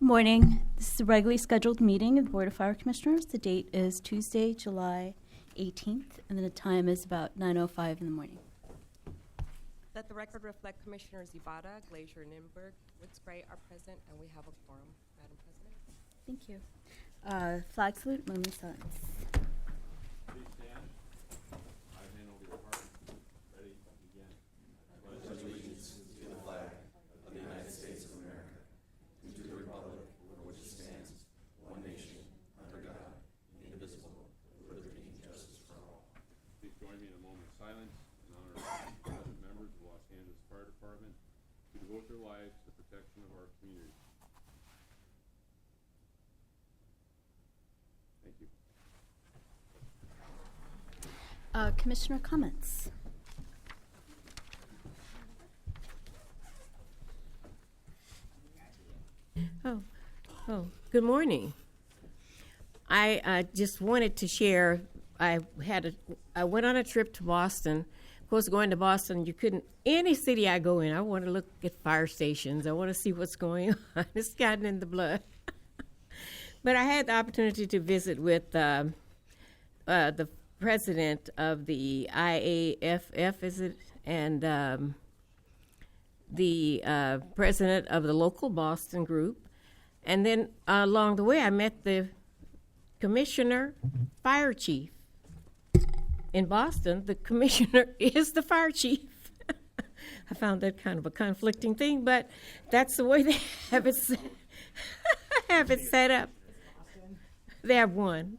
Morning. This is a regularly scheduled meeting of the Board of Fire Commissioners. The date is Tuesday, July 18th, and the time is about 9:05 in the morning. Let the record reflect Commissioners Ibarra, Glazier, Nimberg, Woods Gray are present, and we have a quorum, Madam President. Thank you. Flag salute, moment of silence. Please stand. Right hand over your heart. Ready? Begin. I pledge allegiance to the flag of the United States of America and to the republic for which it stands, one nation, under God, indivisible, with liberty and justice for all. Please join me in a moment of silence in honor of present members of the Los Angeles Fire Department who devote their lives to the protection of our community. Thank you. Commissioner comments. Good morning. I just wanted to share. I went on a trip to Boston. Of course, going to Boston, you couldn't. Any city I go in, I want to look at fire stations. I want to see what's going on. It's gotten in the blood. But I had the opportunity to visit with the president of the IAFF, is it, and the president of the local Boston group. And then along the way, I met the commissioner, fire chief. In Boston, the commissioner is the fire chief. I found that kind of a conflicting thing, but that's the way they have it set up. They have one.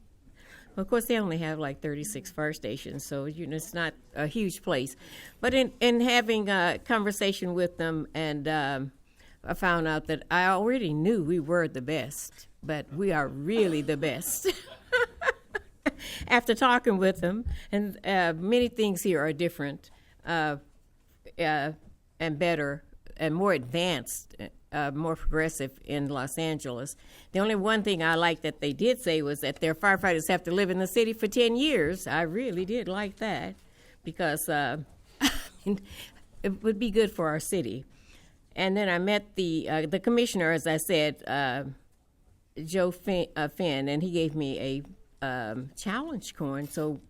Of course, they only have like 36 fire stations, so it's not a huge place. But in having a conversation with them, and I found out that I already knew we were the best, but we are really the best. After talking with them, and many things here are different and better and more advanced, more progressive in Los Angeles. The only one thing I liked that they did say was that their firefighters have to live in the city for 10 years. I really did like that because it would be good for our city. And then I met the commissioner, as I said, Joe Finn, and he gave me a challenge coin. So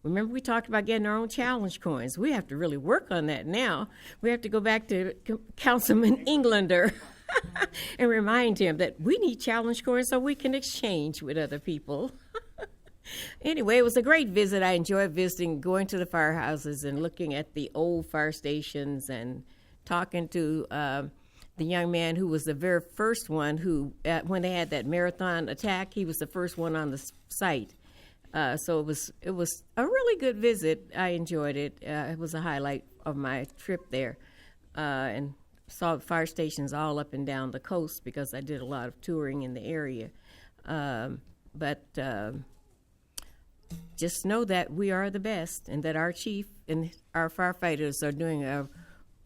remember we talked about getting our own challenge coins. We have to really work on that now. We have to go back to Councilman Englander and remind him that we need challenge coins so we can exchange with other people. Anyway, it was a great visit. I enjoyed visiting, going to the firehouses and looking at the old fire stations and talking to the young man who was the very first one who, when they had that marathon attack, he was the first one on the site. So it was a really good visit. I enjoyed it. It was a highlight of my trip there, and saw fire stations all up and down the coast because I did a lot of touring in the area. But just know that we are the best, and that our chief and our firefighters are doing a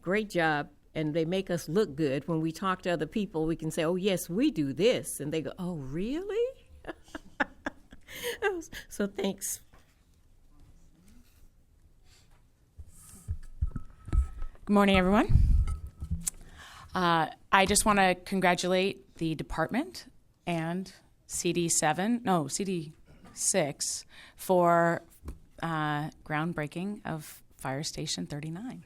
great job. And they make us look good. When we talk to other people, we can say, oh, yes, we do this. And they go, oh, really? So thanks. Good morning, everyone. I just want to congratulate the department and CD6 for groundbreaking of Fire Station 39.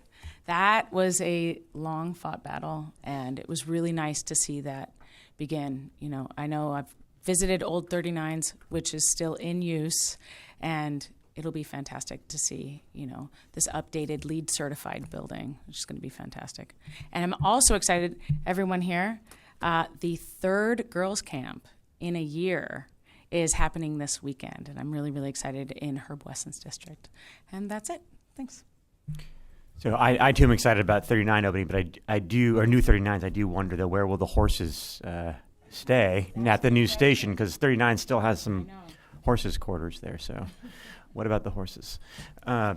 That was a long-fought battle, and it was really nice to see that begin. I know I've visited old 39s, which is still in use, and it'll be fantastic to see, this updated LEED-certified building, which is going to be fantastic. And I'm also excited, everyone here, the third girls' camp in a year is happening this weekend, and I'm really, really excited in Herb Wesson's district. And that's it. Thanks. So I too am excited about 39 opening, but I do, or new 39s, I do wonder though, where will the horses stay at the new station? Because 39 still has some horses' quarters there. So what about the horses? I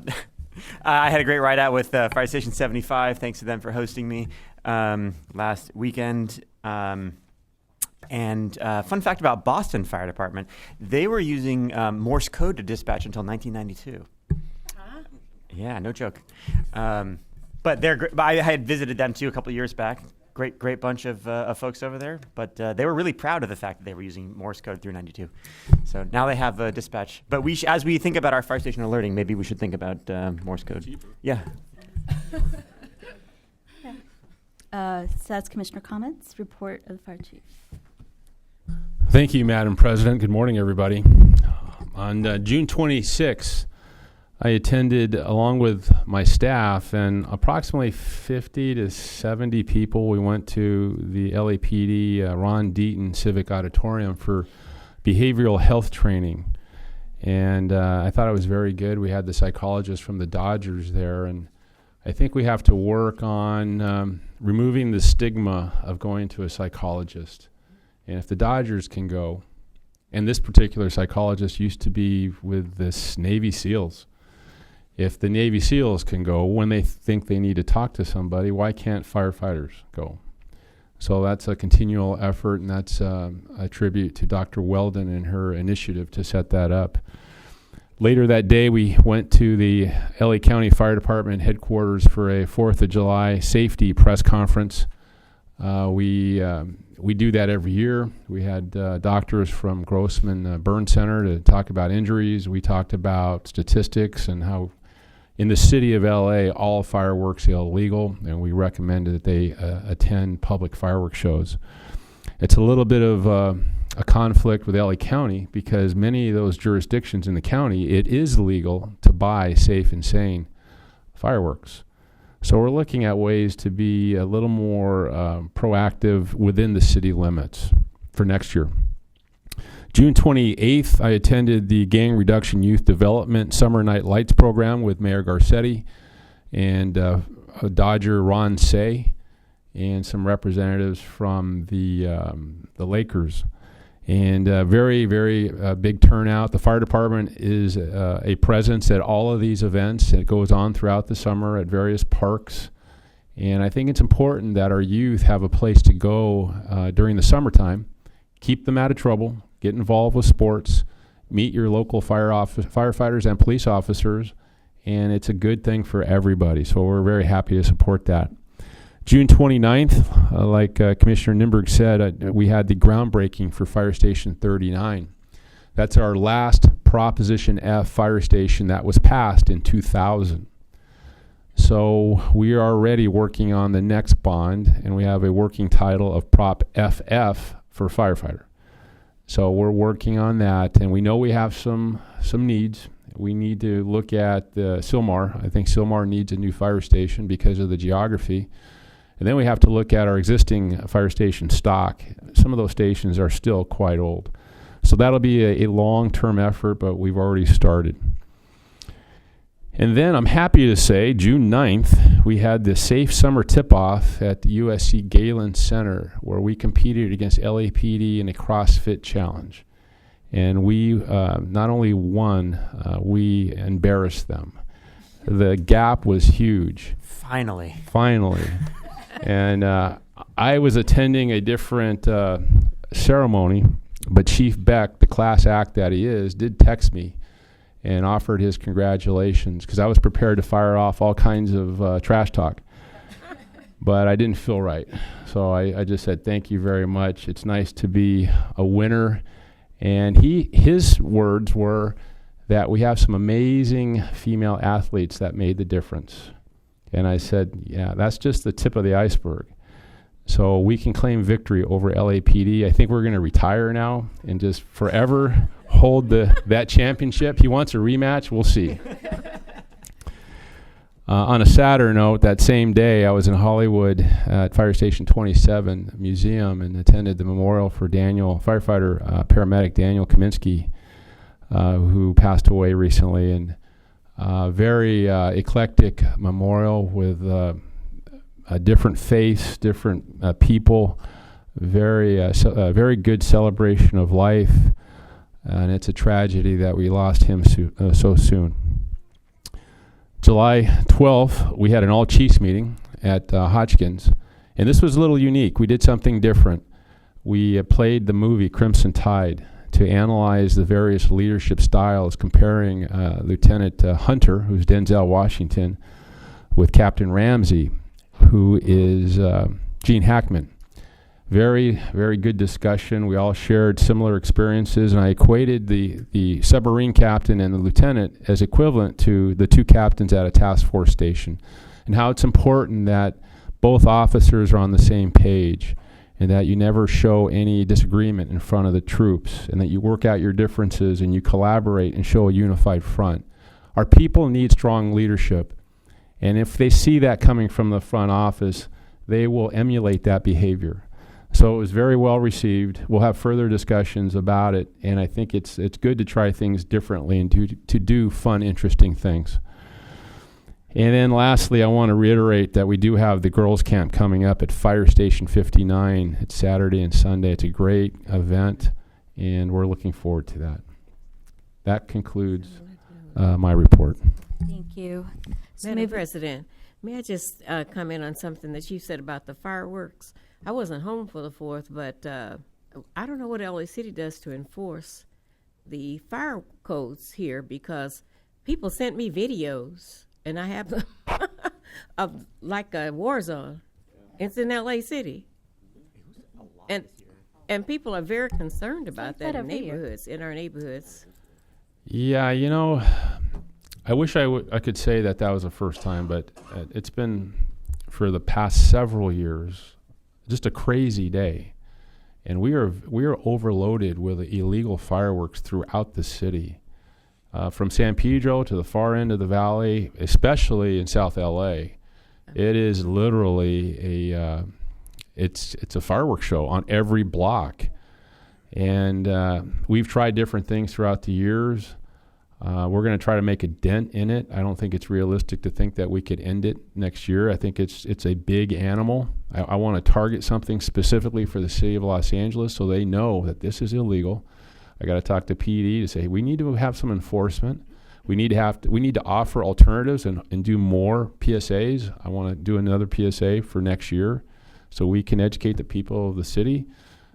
had a great ride out with Fire Station 75. Thanks to them for hosting me last weekend. And fun fact about Boston Fire Department, they were using Morse code to dispatch until 1992. Yeah, no joke. But I had visited them too a couple of years back. great bunch of folks over there. But they were really proud of the fact that they were using Morse code through 92. So now they have dispatch. But as we think about our fire station alerting, maybe we should think about Morse code. Cheaper. Yeah. So that's Commissioner comments. Report of the Fire Chief. Thank you, Madam President. Good morning, everybody. On June 26th, I attended, along with my staff and approximately 50 to 70 people, we went to the LAPD Ron Deaton Civic Auditorium for behavioral health training. And I thought it was very good. We had the psychologist from the Dodgers there, and I think we have to work on removing the stigma of going to a psychologist. And if the Dodgers can go, and this particular psychologist used to be with the Navy SEALs, if the Navy SEALs can go when they think they need to talk to somebody, why can't firefighters go? So that's a continual effort, and that's a tribute to Dr. Weldon and her initiative to set that up. Later that day, we went to the LA County Fire Department headquarters for a 4th of July safety press conference. We do that every year. We had doctors from Grossman Burn Center to talk about injuries. We talked about statistics and how in the city of LA, all fireworks are illegal, and we recommended that they attend public fireworks shows. It's a little bit of a conflict with LA County because many of those jurisdictions in the county, it is legal to buy safe and sane fireworks. So we're looking at ways to be a little more proactive within the city limits for next year. June 28th, I attended the Gang Reduction Youth Development Summer Night Lights program with Mayor Garcetti and Dodger Ron Say and some representatives from the Lakers. And very, very big turnout. The fire department is a presence at all of these events. It goes on throughout the summer at various parks. And I think it's important that our youth have a place to go during the summertime. Keep them out of trouble. Get involved with sports. Meet your local firefighters and police officers. And it's a good thing for everybody. So we're very happy to support that. June 29th, like Commissioner Nimberg said, we had the groundbreaking for Fire Station 39. That's our last Proposition F fire station that was passed in 2000. So we are already working on the next bond, and we have a working title of Prop FF for firefighter. So we're working on that, and we know we have some needs. We need to look at Sylmar. I think Sylmar needs a new fire station because of the geography. And then we have to look at our existing fire station stock. Some of those stations are still quite old. So that'll be a long-term effort, but we've already started. And then I'm happy to say, June 9th, we had the Safe Summer Tip-Off at the USC Galen Center, where we competed against LAPD in a CrossFit challenge. And we not only won, we embarrassed them. The gap was huge. Finally. And I was attending a different ceremony, but Chief Beck, the class act that he is, did text me and offered his congratulations because I was prepared to fire off all kinds of trash talk. But I didn't feel right. So I just said, thank you very much. It's nice to be a winner. And his words were that we have some amazing female athletes that made the difference. And I said, yeah, that's just the tip of the iceberg. So we can claim victory over LAPD. I think we're going to retire now and just forever hold that championship. He wants a rematch. We'll see. On a sadder note, that same day, I was in Hollywood at Fire Station 27 Museum and attended the memorial for paramedic Daniel Kaminsky, who passed away recently. And very eclectic memorial with a different face, different people, very good celebration of life. And it's a tragedy that we lost him so soon. July 12th, we had an all-Chiefs meeting at Hotchkiss, and this was a little unique. We did something different. We played the movie Crimson Tide to analyze the various leadership styles, comparing Lieutenant Hunter, who's Denzel Washington, with Captain Ramsey, who is Gene Hackman. Very, very good discussion. We all shared similar experiences, and I equated the submarine captain and the lieutenant as equivalent to the two captains at a task force station, and how it's important that both officers are on the same page, and that you never show any disagreement in front of the troops, and that you work out your differences and you collaborate and show a unified front. Our people need strong leadership, and if they see that coming from the front office, they will emulate that behavior. So it was very well received. We'll have further discussions about it, and I think it's good to try things differently and to do fun, interesting things. And then lastly, I want to reiterate that we do have the girls' camp coming up at Fire Station 59. It's Saturday and Sunday. It's a great event, and we're looking forward to that. That concludes my report. Thank you. So Madam maybe- President, may I just comment on something that you said about the fireworks? I wasn't home for the 4th, but I don't know what LA City does to enforce the fire codes here, because people sent me videos, and I have them of like a war zone. It's in LA City. And people are very concerned about that every year. in our neighborhoods. Yeah, you know, I wish I could say that was the first time, but it's been for the past several years just a crazy day, and we are overloaded with illegal fireworks throughout the city, from San Pedro to the far end of the valley, especially in South LA. It is literally it's a fireworks show on every block, and we've tried different things throughout the years. We're going to try to make a dent in it. I don't think it's realistic to think that we could end it next year. I think it's a big animal. I want to target something specifically for the city of Los Angeles so they know that this is illegal. I got to talk to PD to say we need to have some enforcement. We need to offer alternatives and do more PSAs. I want to do another PSA for next year so we can educate the people of the city.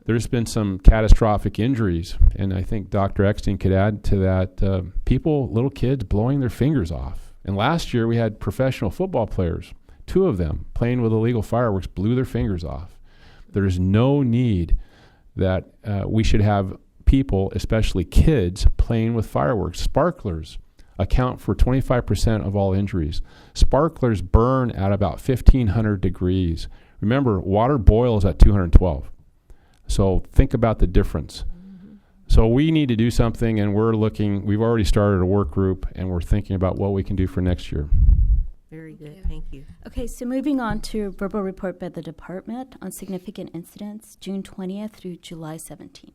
There's been some catastrophic injuries, and I think Dr. Eckstein could add to that. Little kids blowing their fingers off. And last year we had professional football players, 2 of them playing with illegal fireworks, blew their fingers off. There's no need that we should have people, especially kids, playing with fireworks. Sparklers account for 25% of all injuries. Sparklers burn at about 1,500 degrees. Remember, water boils at 212. So think about the difference. Mm-hmm. So we need to do something, and we've already started a work group, and we're thinking about what we can do for next year. Very good. Thank you. Okay, so moving on to verbal report by the department on significant incidents, June 20th through July 17th.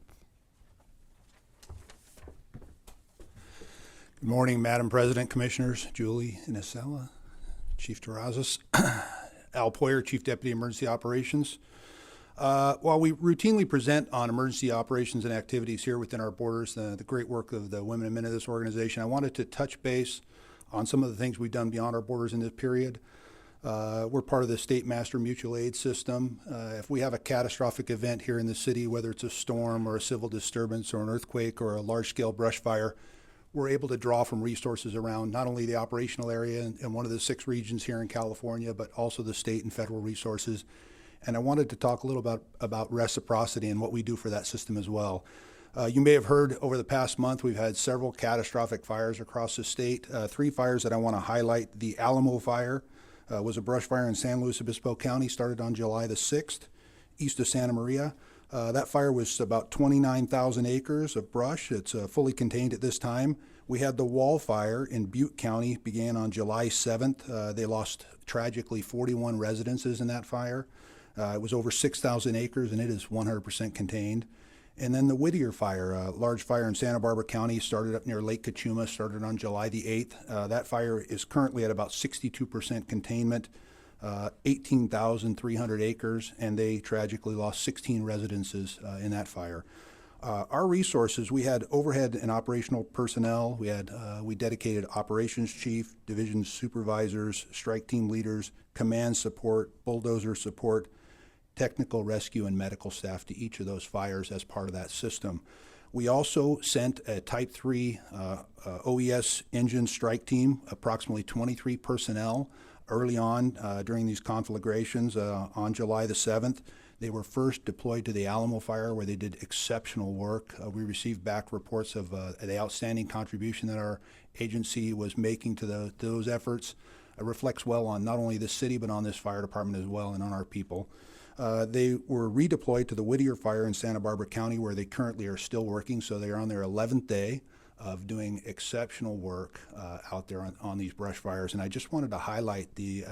Good morning, Madam President, Commissioners, Julie Inisella, Chief Terrazas, Al Poyer, Chief Deputy Emergency Operations. While we routinely present on emergency operations and activities here within our borders, the great work of the women and men of this organization, I wanted to touch base on some of the things we've done beyond our borders in this period. We're part of the State Master Mutual Aid System. If we have a catastrophic event here in the city, whether it's a storm or a civil disturbance or an earthquake or a large-scale brush fire, we're able to draw from resources around not only the operational area in one of the 6 regions here in California, but also the state and federal resources. And I wanted to talk a little about reciprocity and what we do for that system as well. You may have heard over the past month, we've had several catastrophic fires across the state. 3 fires that I want to highlight. The Alamo Fire was a brush fire in San Luis Obispo County, started on July the 6th, east of Santa Maria. That fire was about 29,000 acres of brush. It's fully contained at this time. We had the Wall Fire in Butte County, began on July 7th. They lost, tragically, 41 residences in that fire. It was over 6,000 acres, and it is 100% contained. And then the Whittier Fire, a large fire in Santa Barbara County, started up near Lake Cachuma, started on July the 8th. That fire is currently at about 62% containment, 18,300 acres, and they tragically lost 16 residences in that fire. Our resources, we had overhead and operational personnel. We dedicated operations chief, division supervisors, strike team leaders, command support, bulldozer support, technical rescue and medical staff to each of those fires as part of that system. We also sent a Type 3 OES engine strike team, approximately 23 personnel, early on during these conflagrations on July the 7th. They were first deployed to the Alamo Fire, where they did exceptional work. We received back reports of the outstanding contribution that our agency was making to those efforts. It reflects well on not only the city, but on this fire department as well and on our people. They were redeployed to the Whittier Fire in Santa Barbara County, where they currently are still working. So they are on their 11th day of doing exceptional work out there on these brush fires. And I just wanted to highlight the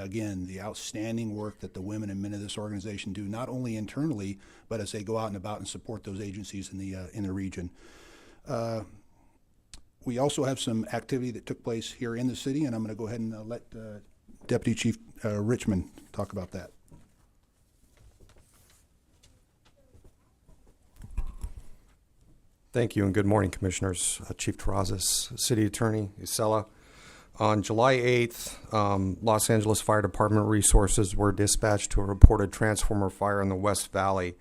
outstanding work that the women and men of this organization do, not only internally, but as they go out and about and support those agencies in the region. We also have some activity that took place here in the city, and I'm going to go ahead and let Deputy Chief Richmond talk about that. Thank you, and good morning, Commissioners. Chief Terrazas, City Attorney Isela. On July 8th, Los Angeles Fire Department resources were dispatched to a reported transformer fire in the West Valley.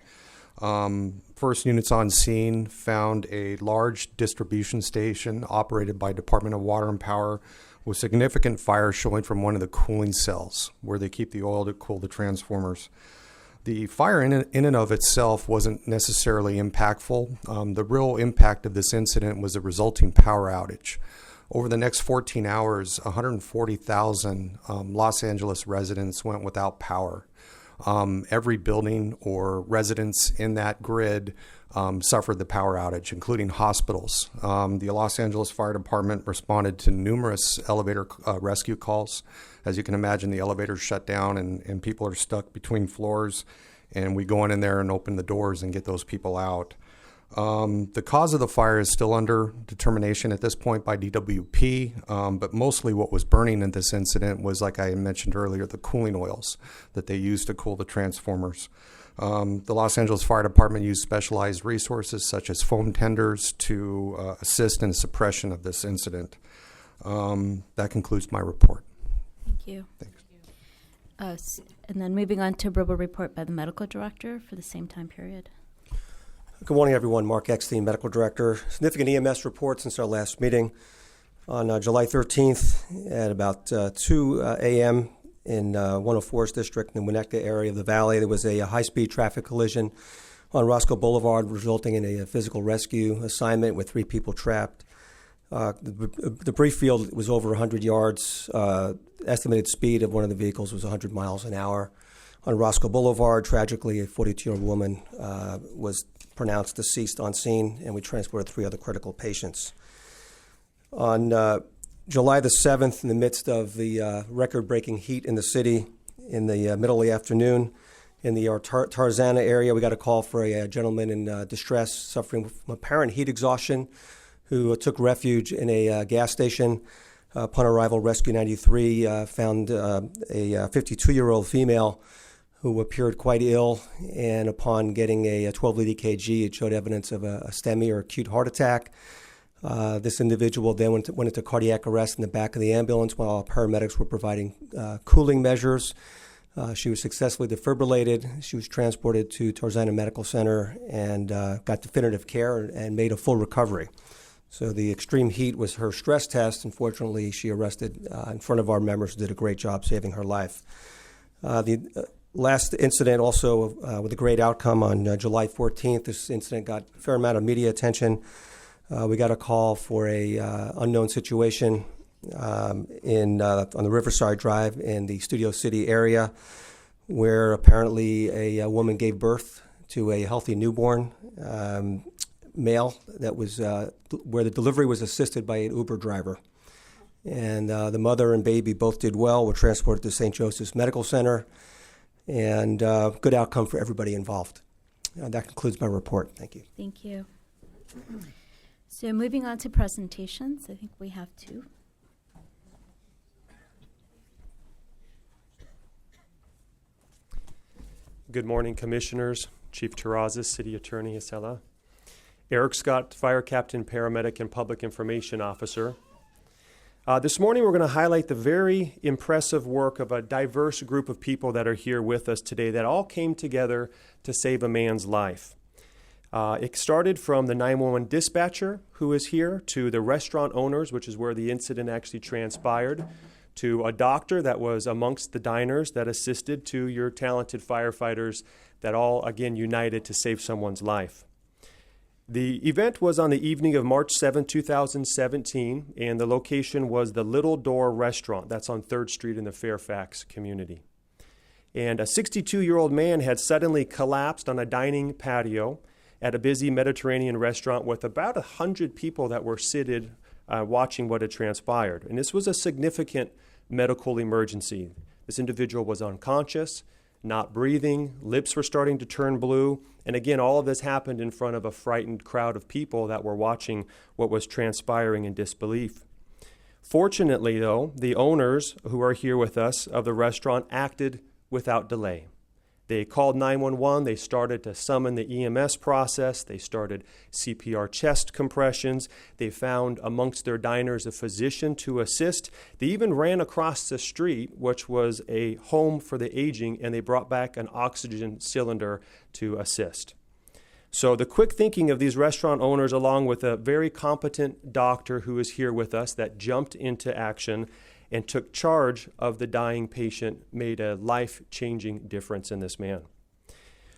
First units on scene found a large distribution station operated by Department of Water and Power with significant fire showing from one of the cooling cells where they keep the oil to cool the transformers. The fire in and of itself wasn't necessarily impactful. The real impact of this incident was the resulting power outage. Over the next 14 hours, 140,000 Los Angeles residents went without power. Every building or residence in that grid suffered the power outage, including hospitals. The Los Angeles Fire Department responded to numerous elevator rescue calls. As you can imagine, the elevators shut down and people are stuck between floors, and we go in there and open the doors and get those people out. The cause of the fire is still under determination at this point by DWP, but mostly what was burning in this incident was, like I mentioned earlier, the cooling oils that they used to cool the transformers. The Los Angeles Fire Department used specialized resources such as foam tenders to assist in the suppression of this incident. That concludes my report. Thank you. Thanks. And then moving on to verbal report by the medical director for the same time period. Good morning, everyone. Mark Eckstein, Medical Director. Significant EMS report since our last meeting. On July 13th at about 2 a.m. in 104's district in the Winnetka area of the valley, there was a high-speed traffic collision on Roscoe Boulevard, resulting in a physical rescue assignment with 3 people trapped. The brief field was over 100 yards. Estimated speed of one of the vehicles was 100 miles an hour. On Roscoe Boulevard, tragically, a 42-year-old woman was pronounced deceased on scene, and we transported 3 other critical patients. On July the 7th, in the midst of the record-breaking heat in the city, in the middle of the afternoon, in the Tarzana area, we got a call for a gentleman in distress suffering from apparent heat exhaustion who took refuge in a gas station. Upon arrival, Rescue 93 found a 52-year-old female who appeared quite ill, and upon getting a 12-lead EKG, it showed evidence of a STEMI or acute heart attack. This individual then went into cardiac arrest in the back of the ambulance while paramedics were providing cooling measures. She was successfully defibrillated. She was transported to Tarzana Medical Center and got definitive care and made a full recovery. So the extreme heat was her stress test. Unfortunately, she arrested in front of our members who did a great job saving her life. The last incident also with a great outcome on July 14th. This incident got a fair amount of media attention. We got a call for a unknown situation on the Riverside Drive in the Studio City area, where apparently a woman gave birth to a healthy newborn male that was where the delivery was assisted by an Uber driver. And the mother and baby both did well, were transported to St. Joseph's Medical Center, and good outcome for everybody involved. That concludes my report. Thank you. Thank you. So moving on to presentations, I think we have 2. Good morning, Commissioners, Chief Terrazas, City Attorney Isela, Eric Scott, Fire Captain, Paramedic, and Public Information Officer. This morning we're going to highlight the very impressive work of a diverse group of people that are here with us today that all came together to save a man's life. It started from the 911 dispatcher who is here, to the restaurant owners, which is where the incident actually transpired, to a doctor that was amongst the diners that assisted, to your talented firefighters that all, again, united to save someone's life. The event was on the evening of March 7, 2017, and the location was the Little Door Restaurant. That's on 3rd Street in the Fairfax community. And a 62-year-old man had suddenly collapsed on a dining patio at a busy Mediterranean restaurant with about 100 people that were seated watching what had transpired. And this was a significant medical emergency. This individual was unconscious, not breathing, lips were starting to turn blue, and again, all of this happened in front of a frightened crowd of people that were watching what was transpiring in disbelief. Fortunately, though, the owners who are here with us of the restaurant acted without delay. They called 911, they started to summon the EMS process, they started CPR chest compressions, they found amongst their diners a physician to assist. They even ran across the street, which was a home for the aging, and they brought back an oxygen cylinder to assist. So the quick thinking of these restaurant owners, along with a very competent doctor who is here with us that jumped into action and took charge of the dying patient, made a life-changing difference in this man.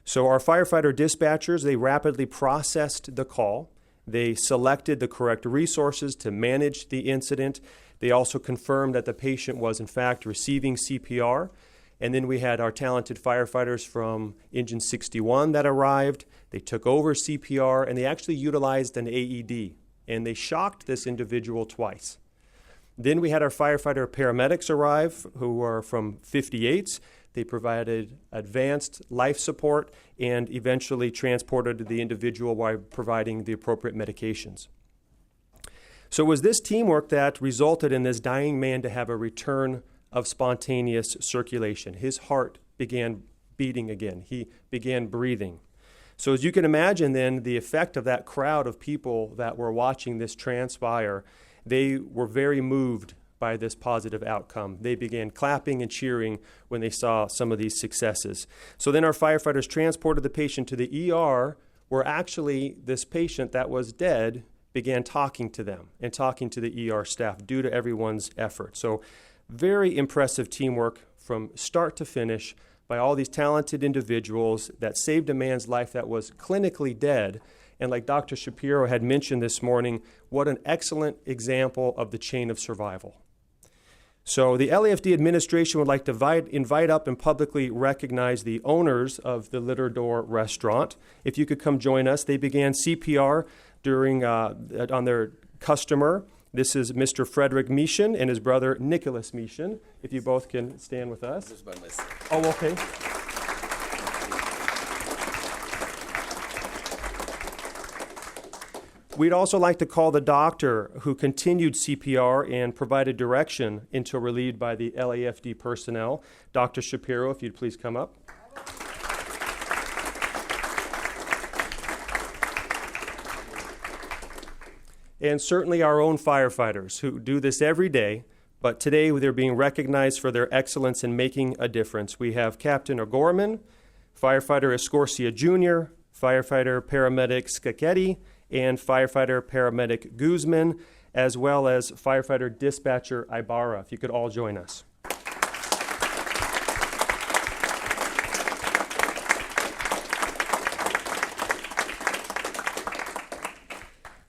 So our firefighter dispatchers, they rapidly processed the call. They selected the correct resources to manage the incident. They also confirmed that the patient was in fact receiving CPR. And then we had our talented firefighters from Engine 61 that arrived. They took over CPR, and they actually utilized an AED, and they shocked this individual twice. Then we had our firefighter paramedics arrive, who are from 58s. They provided advanced life support and eventually transported the individual while providing the appropriate medications. So it was this teamwork that resulted in this dying man to have a return of spontaneous circulation. His heart began beating again. He began breathing. So as you can imagine then, the effect of that crowd of people that were watching this transpire, they were very moved by this positive outcome. They began clapping and cheering when they saw some of these successes. So then our firefighters transported the patient to the ER, where actually this patient that was dead began talking to them and talking to the ER staff due to everyone's effort. So very impressive teamwork from start to finish by all these talented individuals that saved a man's life that was clinically dead. And like Dr. Shapiro had mentioned this morning, what an excellent example of the chain of survival. So the LAFD administration would like to invite up and publicly recognize the owners of the Little Door Restaurant. If you could come join us. They began CPR on their customer. This is Mr. Frederick Meeshan and his brother Nicholas Meeshan. If you both can stand with us. Just by myself. Oh, okay. We'd also like to call the doctor who continued CPR and provided direction until relieved by the LAFD personnel. Dr. Shapiro, if you'd please come up. And certainly our own firefighters who do this every day, but today they're being recognized for their excellence in making a difference. We have Captain O'Gorman, Firefighter Escorcia Jr., Firefighter Paramedic Scacchetti, and Firefighter Paramedic Guzman, as well as Firefighter Dispatcher Ibarra. If you could all join us.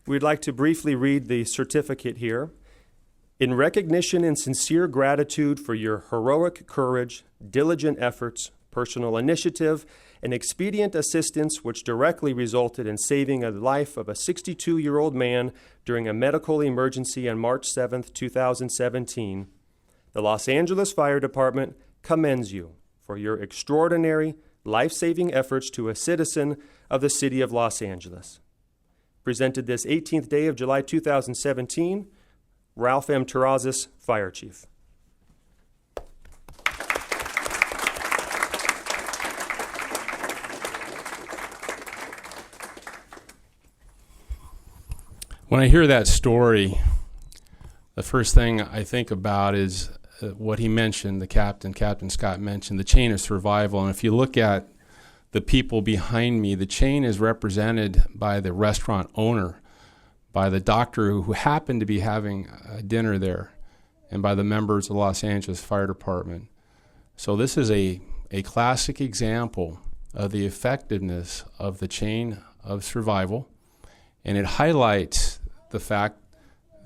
We'd like to briefly read the certificate here. In recognition and sincere gratitude for your heroic courage, diligent efforts, personal initiative, and expedient assistance which directly resulted in saving the life of a 62-year-old man during a medical emergency on March 7, 2017, the Los Angeles Fire Department commends you for your extraordinary, life-saving efforts to a citizen of the city of Los Angeles. Presented this 18th day of July 2017, Ralph M. Terrazas, Fire Chief. When I hear that story, the first thing I think about is what he mentioned, Captain Scott mentioned, the chain of survival. And if you look at the people behind me, the chain is represented by the restaurant owner, by the doctor who happened to be having dinner there, and by the members of the Los Angeles Fire Department. So this is a classic example of the effectiveness of the chain of survival, and it highlights the fact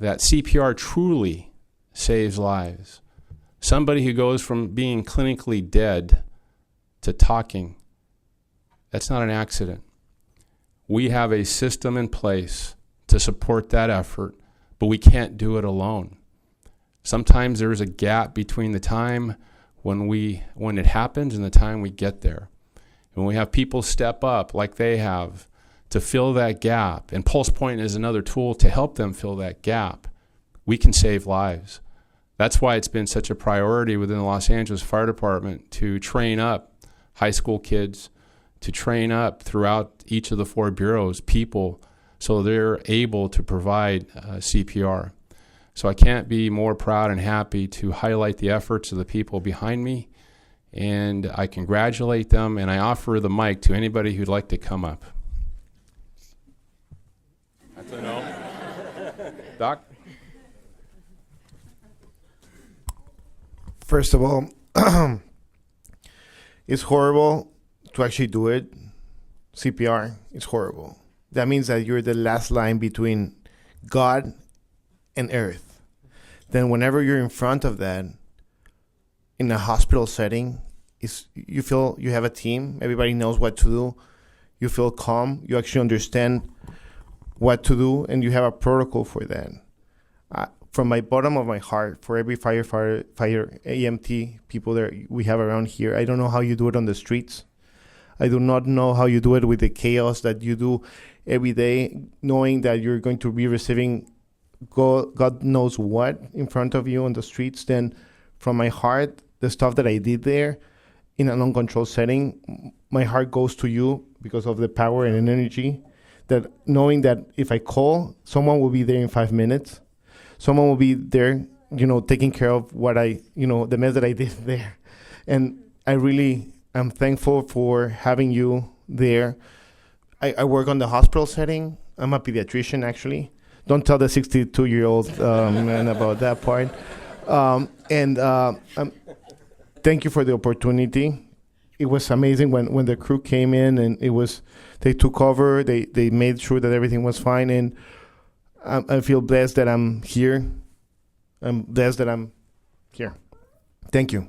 that CPR truly saves lives. Somebody who goes from being clinically dead to talking, that's not an accident. We have a system in place to support that effort, but we can't do it alone. Sometimes there's a gap between the time when it happens and the time we get there. And when we have people step up like they have to fill that gap, and Pulse Point is another tool to help them fill that gap, we can save lives. That's why it's been such a priority within the Los Angeles Fire Department to train up high school kids, to train up throughout each of the 4 bureaus people so they're able to provide CPR. So I can't be more proud and happy to highlight the efforts of the people behind me, and I congratulate them, and I offer the mic to anybody who'd like to come up. That's a no. Doc? First of all, it's horrible to actually do it. CPR, it's horrible. That means that you're the last line between God and earth. Then whenever you're in front of that, in a hospital setting, you feel you have a team. Everybody knows what to do. You feel calm. You actually understand what to do, and you have a protocol for that. From my bottom of my heart, for every firefighter, fire EMT people that we have around here, I don't know how you do it on the streets. I do not know how you do it with the chaos that you do every day, knowing that you're going to be receiving God knows what in front of you on the streets. Then from my heart, the stuff that I did there in an uncontrolled setting, my heart goes to you because of the power and energy, that knowing that if I call, someone will be there in 5 minutes. Someone will be there, taking care of what the mess that I did there. And I really am thankful for having you there. I work on the hospital setting. I'm a pediatrician, actually. Don't tell the 62-year-old man about that part. Thank you for the opportunity. It was amazing when the crew came in, and they took over. They made sure that everything was fine, and I feel blessed that I'm here. I'm blessed that I'm here. Thank you.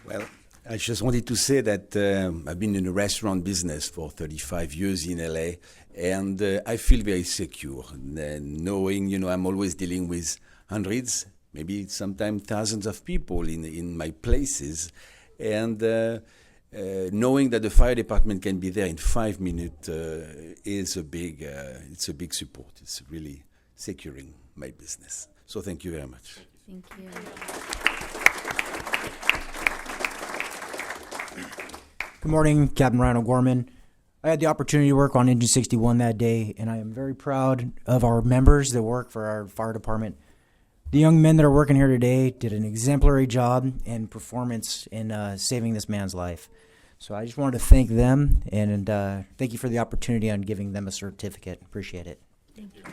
Well, I just wanted to say that I've been in the restaurant business for 35 years in LA, and I feel very secure, knowing, I'm always dealing with hundreds, maybe sometimes thousands of people in my places, and knowing that the fire department can be there in 5 minutes is it's a big support. It's really securing my business. So thank you very much. Thank you. Good morning, Captain Ryan O'Gorman. I had the opportunity to work on Engine 61 that day, and I am very proud of our members that work for our fire department. The young men that are working here today did an exemplary job and performance in saving this man's life. So I just wanted to thank them, and thank you for the opportunity on giving them a certificate. Appreciate it. Thank you.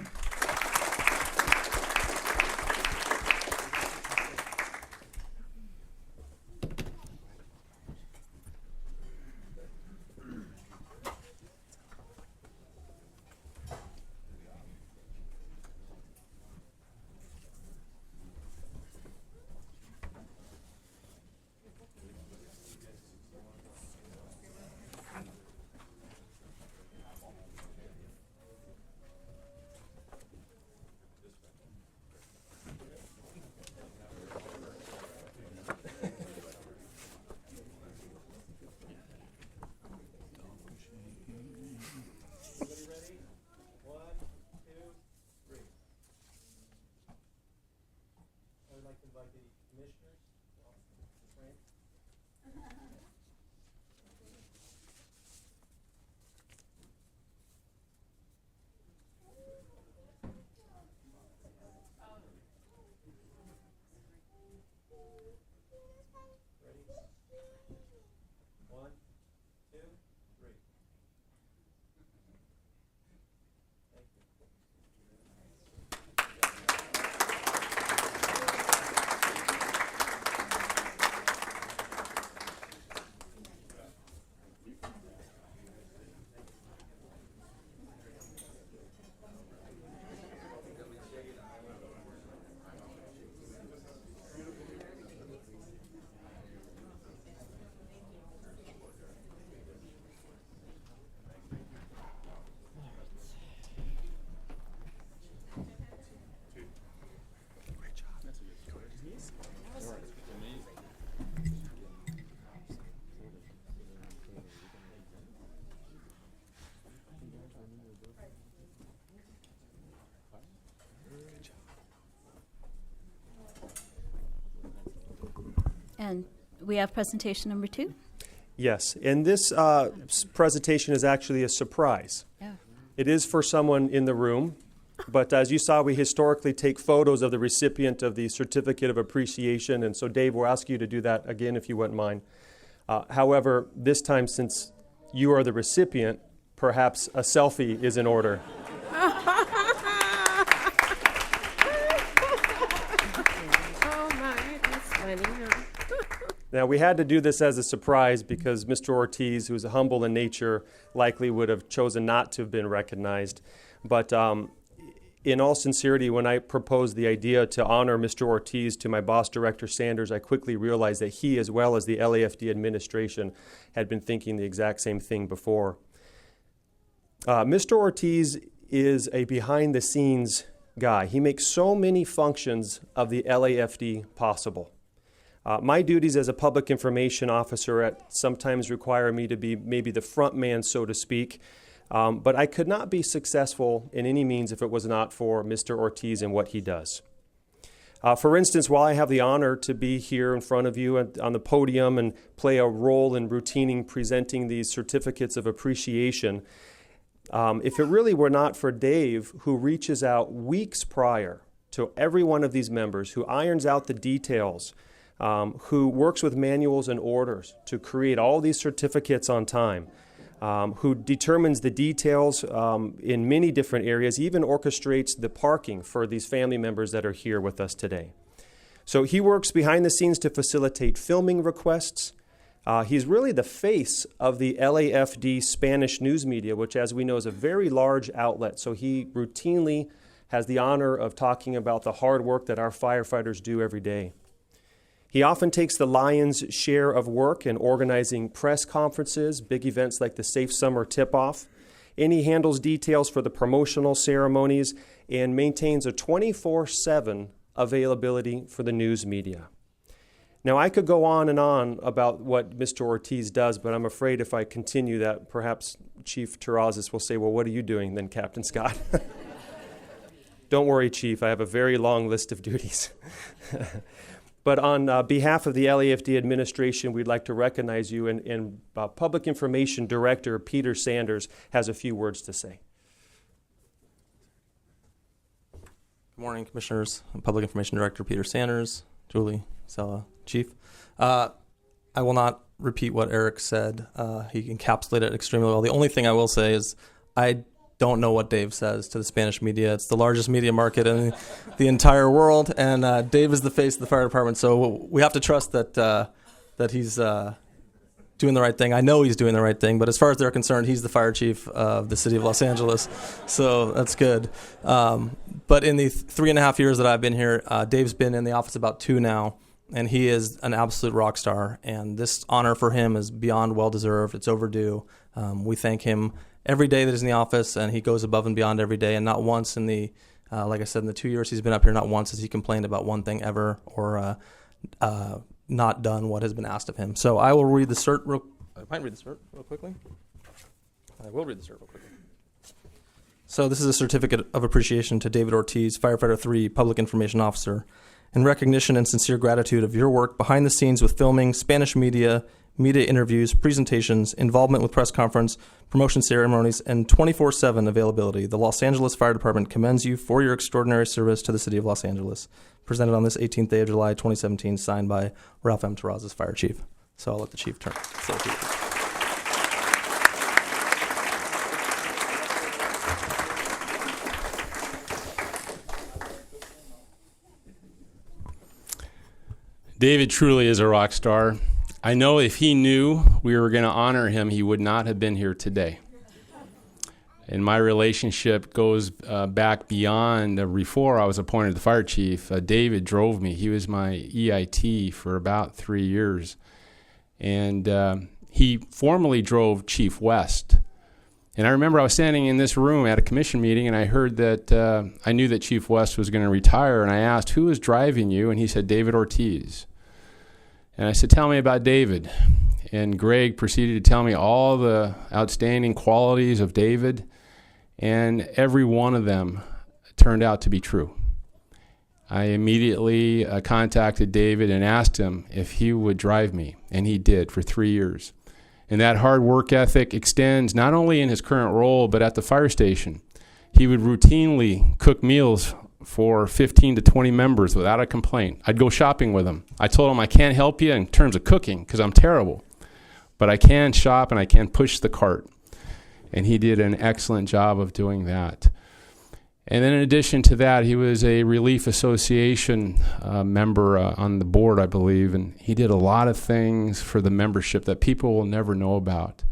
And we have presentation number 2. Yes, and this presentation is actually a surprise. Yeah. It is for someone in the room, but as you saw, we historically take photos of the recipient of the Certificate of Appreciation, and so Dave, we'll ask you to do that again if you wouldn't mind. However, this time, since you are the recipient, perhaps a selfie is in order. Now, we had to do this as a surprise because Mr. Ortiz, who's humble in nature, likely would have chosen not to have been recognized. But in all sincerity, when I proposed the idea to honor Mr. Ortiz to my boss, Director Sanders, I quickly realized that he, as well as the LAFD administration, had been thinking the exact same thing before. Mr. Ortiz is a behind-the-scenes guy. He makes so many functions of the LAFD possible. My duties as a public information officer sometimes require me to be maybe the front man, so to speak, but I could not be successful in any means if it was not for Mr. Ortiz and what he does. For instance, while I have the honor to be here in front of you on the podium and play a role in routining presenting these certificates of appreciation, if it really were not for Dave, who reaches out weeks prior to every one of these members, who irons out the details, who works with manuals and orders to create all these certificates on time, who determines the details in many different areas, even orchestrates the parking for these family members that are here with us today. So he works behind the scenes to facilitate filming requests. He's really the face of the LAFD Spanish news media, which, as we know, is a very large outlet. So he routinely has the honor of talking about the hard work that our firefighters do every day. He often takes the lion's share of work in organizing press conferences, big events like the Safe Summer Tip-Off, and he handles details for the promotional ceremonies and maintains a 24/7 availability for the news media. Now, I could go on and on about what Mr. Ortiz does, but I'm afraid if I continue that, perhaps Chief Terrazas will say, well, what are you doing then, Captain Scott? Don't worry, Chief, I have a very long list of duties. But on behalf of the LAFD administration, we'd like to recognize you, and Public Information Director Peter Sanders has a few words to say. Good morning, Commissioners. I'm Public Information Director Peter Sanders, Julie, Sella, Chief. I will not repeat what Eric said. He encapsulated it extremely well. The only thing I will say is I don't know what Dave says to the Spanish media. It's the largest media market in the entire world, and Dave is the face of the fire department, so we have to trust that he's doing the right thing. I know he's doing the right thing, but as far as they're concerned, he's the fire chief of the city of Los Angeles, so that's good. But in the 3.5 years that I've been here, Dave's been in the office about 2 now, and he is an absolute rock star, and this honor for him is beyond well-deserved. It's overdue. We thank him every day that he's in the office, and he goes above and beyond every day, and not once in the, like I said, in the 2 years he's been up here, not once has he complained about one thing ever or not done what has been asked of him. So I will read the cert I might read the cert real quickly. I will read the cert real quickly. So this is a certificate of appreciation to David Ortiz, Firefighter 3, Public Information Officer, in recognition and sincere gratitude of your work behind the scenes with filming, Spanish media interviews, presentations, involvement with press conference, promotion ceremonies, and 24/7 availability. The Los Angeles Fire Department commends you for your extraordinary service to the city of Los Angeles. Presented on this 18th day of July, 2017, signed by Ralph M. Terrazas, Fire Chief. So I'll let the Chief turn. David truly is a rock star. I know if he knew we were going to honor him, he would not have been here today. And my relationship goes back beyond before I was appointed the fire chief. David drove me. He was my EIT for about 3 years. And he formerly drove Chief West. And I remember I was standing in this room at a commission meeting, and I heard that I knew that Chief West was going to retire. And I asked, who is driving you? And he said, David Ortiz. And I said, tell me about David. And Greg proceeded to tell me all the outstanding qualities of David, and every one of them turned out to be true. I immediately contacted David and asked him if he would drive me, and he did for 3 years. And that hard work ethic extends not only in his current role, but at the fire station. He would routinely cook meals for 15 to 20 members without a complaint. I'd go shopping with him. I told him I can't help you in terms of cooking because I'm terrible, but I can shop and I can push the cart. And he did an excellent job of doing that. And then in addition to that, he was a Relief Association member on the board, I believe, and he did a lot of things for the membership that people will never know about.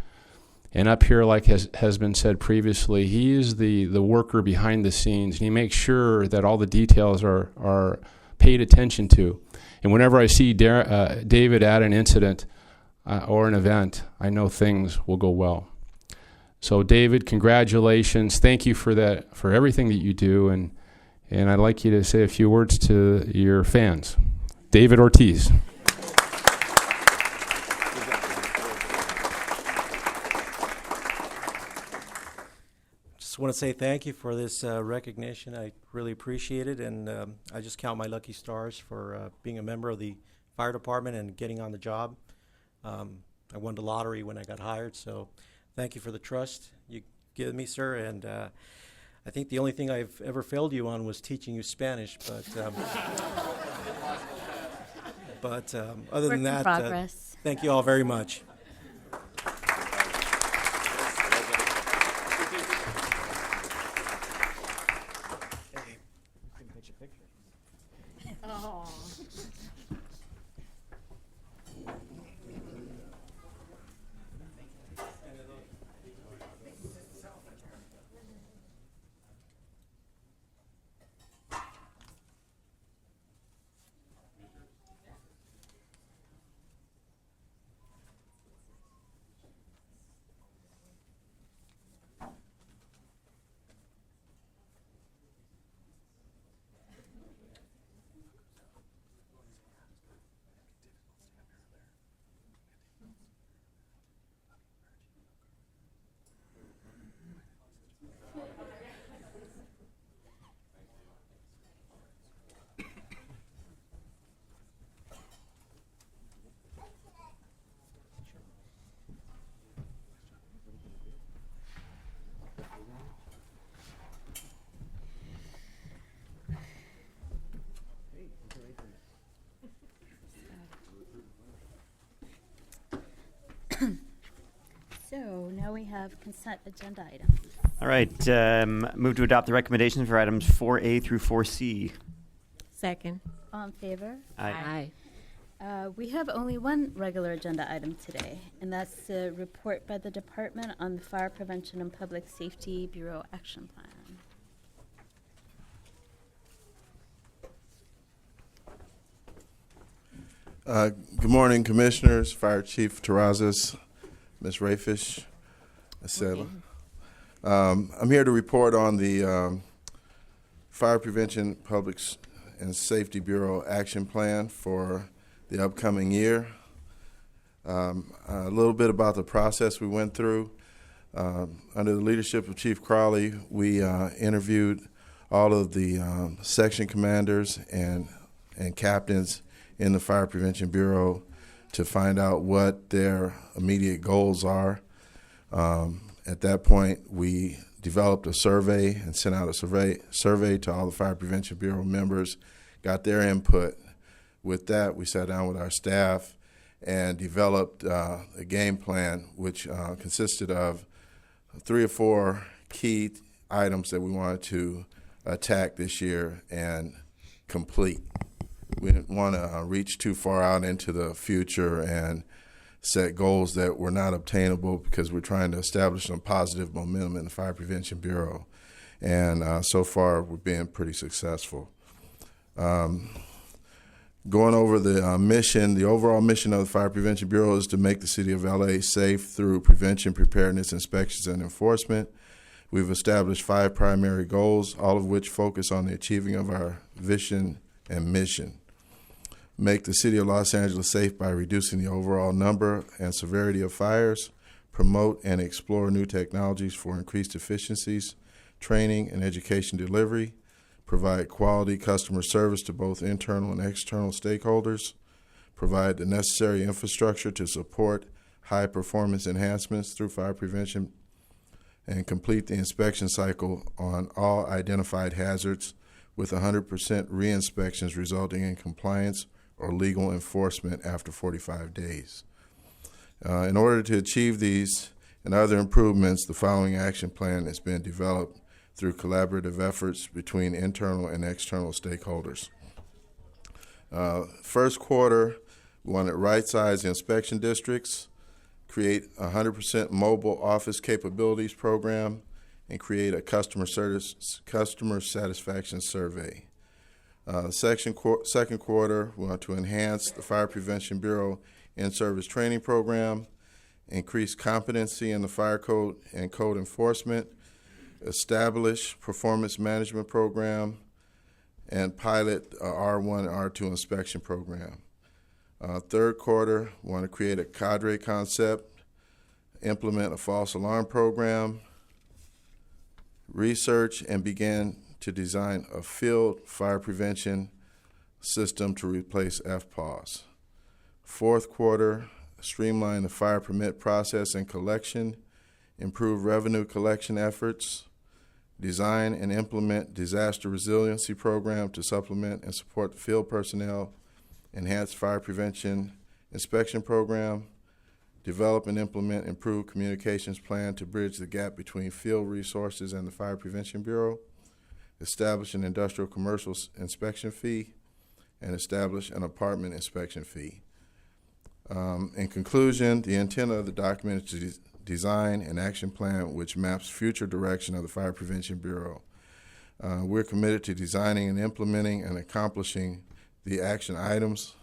And up here, like has been said previously, he is the worker behind the scenes, and he makes sure that all the details are paid attention to. And whenever I see David at an incident or an event, I know things will go well. So David, congratulations. Thank you for that, for everything that you do. And I'd like you to say a few words to your fans. David Ortiz. Just want to say thank you for this recognition. I really appreciate it. And I just count my lucky stars for being a member of the fire department and getting on the job. I won the lottery when I got hired, so thank you for the trust you give me, sir. And I think the only thing I've ever failed you on was teaching you Spanish. But other than that, thank you all very much. So now we have consent agenda items. All right. Move to adopt the recommendations for items 4A through 4C. Second. All in favor? Aye. We have only one regular agenda item today, and that's the report by the department on the Fire Prevention and Public Safety Bureau Action Plan. Good morning, Commissioners, Fire Chief Terrazas, Ms. Rayfish, Acela. I'm here to report on the Fire Prevention, Public and Safety Bureau Action Plan for the upcoming year. A little bit about the process we went through. Under the leadership of Chief Crowley, we interviewed all of the section commanders and captains in the Fire Prevention Bureau to find out what their immediate goals are. At that point, we developed a survey and sent out a survey to all the Fire Prevention Bureau members, got their input. With that, we sat down with our staff and developed a game plan, which consisted of 3 or 4 key items that we wanted to attack this year and complete. We didn't want to reach too far out into the future and set goals that were not obtainable, because we're trying to establish some positive momentum in the Fire Prevention Bureau. And so far, we're being pretty successful. Going over the mission, the overall mission of the Fire Prevention Bureau is to make the city of LA safe through prevention, preparedness, inspections, and enforcement. We've established 5 primary goals, all of which focus on the achieving of our vision and mission. Make the city of Los Angeles safe by reducing the overall number and severity of fires, promote and explore new technologies for increased efficiencies, training and education delivery, provide quality customer service to both internal and external stakeholders, provide the necessary infrastructure to support high-performance enhancements through fire prevention, and complete the inspection cycle on all identified hazards with 100% re-inspections resulting in compliance or legal enforcement after 45 days. In order to achieve these and other improvements, the following action plan has been developed through collaborative efforts between internal and external stakeholders. First quarter, we want to right-size inspection districts, create a 100% mobile office capabilities program, and create a customer satisfaction survey. Second quarter, we want to enhance the Fire Prevention Bureau in-service training program, increase competency in the fire code and code enforcement, establish performance management program, and pilot a R1 and R2 inspection program. Third quarter, we want to create a cadre concept, implement a false alarm program, research and begin to design a field fire prevention system to replace FPAWS. Fourth quarter, streamline the fire permit process and collection, improve revenue collection efforts, design and implement disaster resiliency program to supplement and support field personnel, enhance fire prevention inspection program, develop and implement improved communications plan to bridge the gap between field resources and the Fire Prevention Bureau, establish an industrial commercial inspection fee, and establish an apartment inspection fee. In conclusion, the intent of the document is to design an action plan which maps future direction of the Fire Prevention Bureau. We're committed to designing and implementing and accomplishing the action items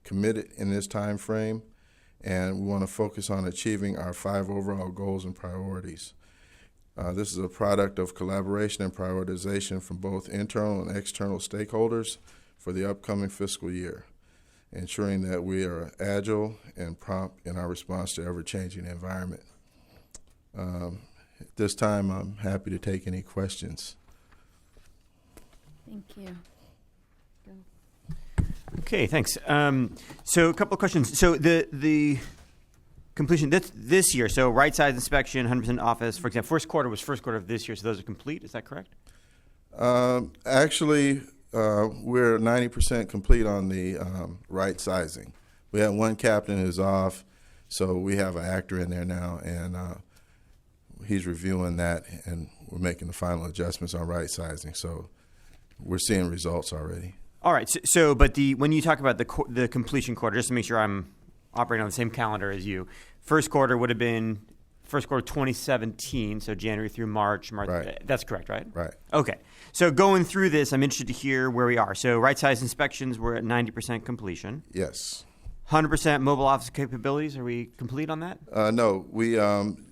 committed in this time frame, and we want to focus on achieving our 5 overall goals and priorities. This is a product of collaboration and prioritization from both internal and external stakeholders for the upcoming fiscal year, ensuring that we are agile and prompt in our response to ever-changing environment. At this time, I'm happy to take any questions. Thank you. Go. Okay, thanks. So a couple of questions. So the completion this year, so right size inspection, 100% office, for example, first quarter of this year, so those are complete, is that correct? Actually, we're 90% complete on the right sizing. We have one captain who's off, so we have an actor in there now, and he's reviewing that, and we're making the final adjustments on right sizing. So we're seeing results already. All right. But when you talk about the completion quarter, just to make sure I'm operating on the same calendar as you, first quarter would have been first quarter 2017, so January through March. Right. That's correct, right? Right. Okay. So going through this, I'm interested to hear where we are. So right size inspections, we're at 90% completion. Yes. 100% mobile office capabilities, are we complete on that? No, we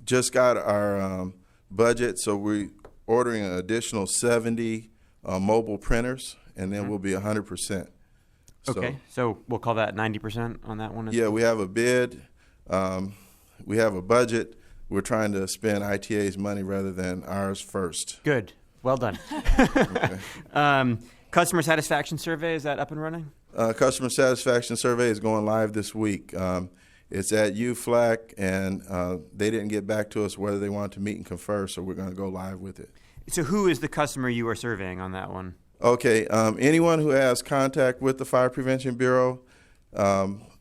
just got our budget, so we're ordering an additional 70 mobile printers, and then we'll be 100%. Okay, so we'll call that 90% on that one? Yeah, we have a bid. We have a budget. We're trying to spend ITA's money rather than ours first. Good. Well done. Okay. Customer satisfaction survey, is that up and running? Customer satisfaction survey is going live this week. It's at UFLAC, and they didn't get back to us whether they wanted to meet and confer, so we're going to go live with it. So who is the customer you are surveying on that one? Okay, anyone who has contact with the Fire Prevention Bureau,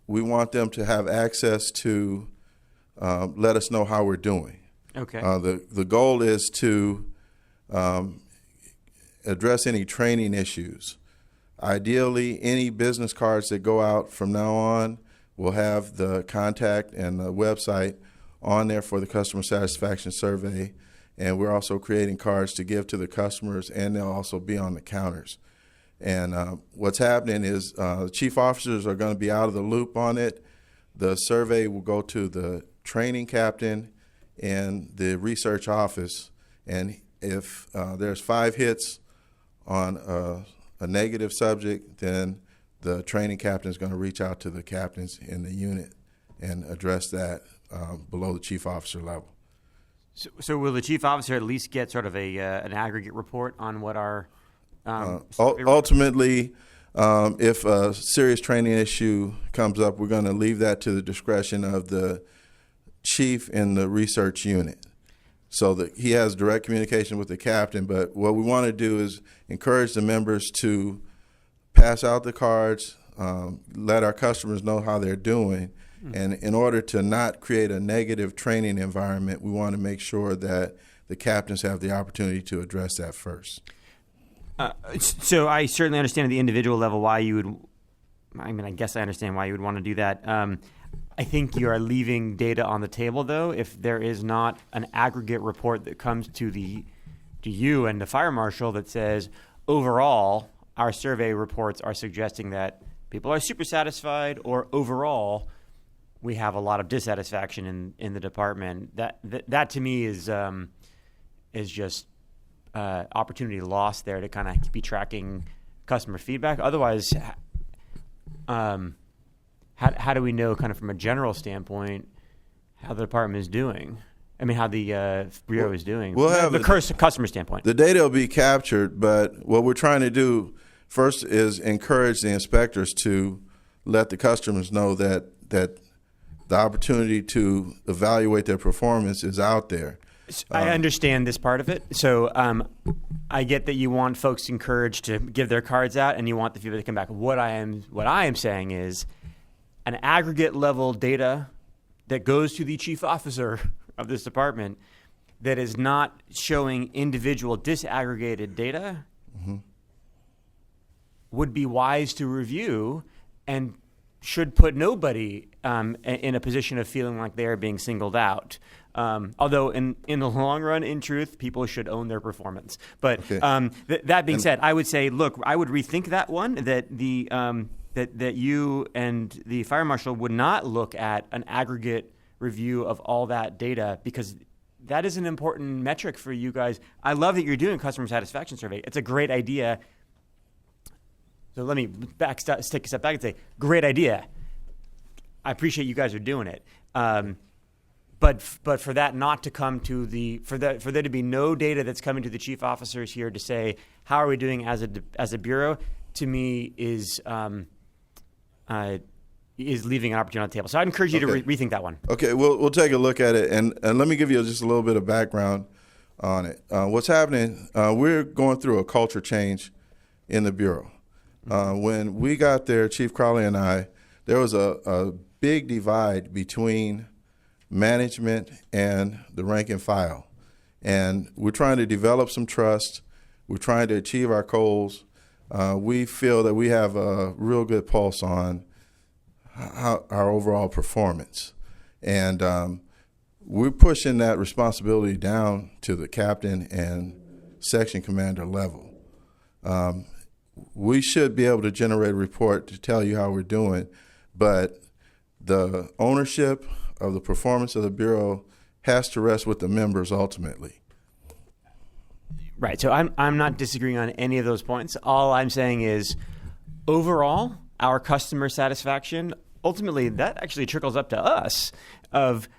we want them to have access to let us know how we're doing. Okay. The goal is to address any training issues. Ideally, any business cards that go out from now on will have the contact and the website on there for the customer satisfaction survey. And we're also creating cards to give to the customers, and they'll also be on the counters. And what's happening is the chief officers are going to be out of the loop on it. The survey will go to the training captain and the research office. And if there's 5 hits on a negative subject, then the training captain is going to reach out to the captains in the unit and address that below the chief officer level. So will the chief officer at least get sort of an aggregate report on what our Ultimately, if a serious training issue comes up, we're going to leave that to the discretion of the chief in the research unit, so that he has direct communication with the captain. But what we want to do is encourage the members to pass out the cards, let our customers know how they're doing. And in order to not create a negative training environment, we want to make sure that the captains have the opportunity to address that first. So I certainly understand at the individual level why you would, I guess I understand why you would want to do that. I think you are leaving data on the table, though, if there is not an aggregate report that comes to you and the fire marshal that says, overall, our survey reports are suggesting that people are super satisfied, or overall, we have a lot of dissatisfaction in the department. That to me is just opportunity lost there to kind of be tracking customer feedback. Otherwise, how do we know, kind of from a general standpoint, how the department is doing? I mean, how the Bureau is doing. We'll have the customer standpoint. The data will be captured, but what we're trying to do first is encourage the inspectors to let the customers know that the opportunity to evaluate their performance is out there. I understand this part of it. So I get that you want folks encouraged to give their cards out, and you want the feedback to come back. What I am saying is an aggregate level data that goes to the chief officer of this department that is not showing individual disaggregated data would be wise to review and should put nobody in a position of feeling like they are being singled out. Although in the long run, in truth, people should own their performance. But that being said, I would say, look, I would rethink that one, that that you and the fire marshal would not look at an aggregate review of all that data, because that is an important metric for you guys. I love that you're doing a customer satisfaction survey. It's a great idea. So let me take a step back and say, great idea. I appreciate you guys are doing it. But for that not to come to for there to be no data that's coming to the chief officers here to say, how are we doing as a bureau, to me is leaving an opportunity on the table. So I'd encourage you to rethink that one. Okay, we'll take a look at it, and let me give you just a little bit of background on it. What's happening, we're going through a culture change in the Bureau. When we got there, Chief Crowley and I, there was a big divide between management and the rank and file. And we're trying to develop some trust. We're trying to achieve our goals. We feel that we have a real good pulse on our overall performance. And we're pushing that responsibility down to the captain and section commander level. We should be able to generate a report to tell you how we're doing, but the ownership of the performance of the Bureau has to rest with the members ultimately. Right. So I'm not disagreeing on any of those points. All I'm saying is, overall, our customer satisfaction, ultimately, that actually trickles up to us of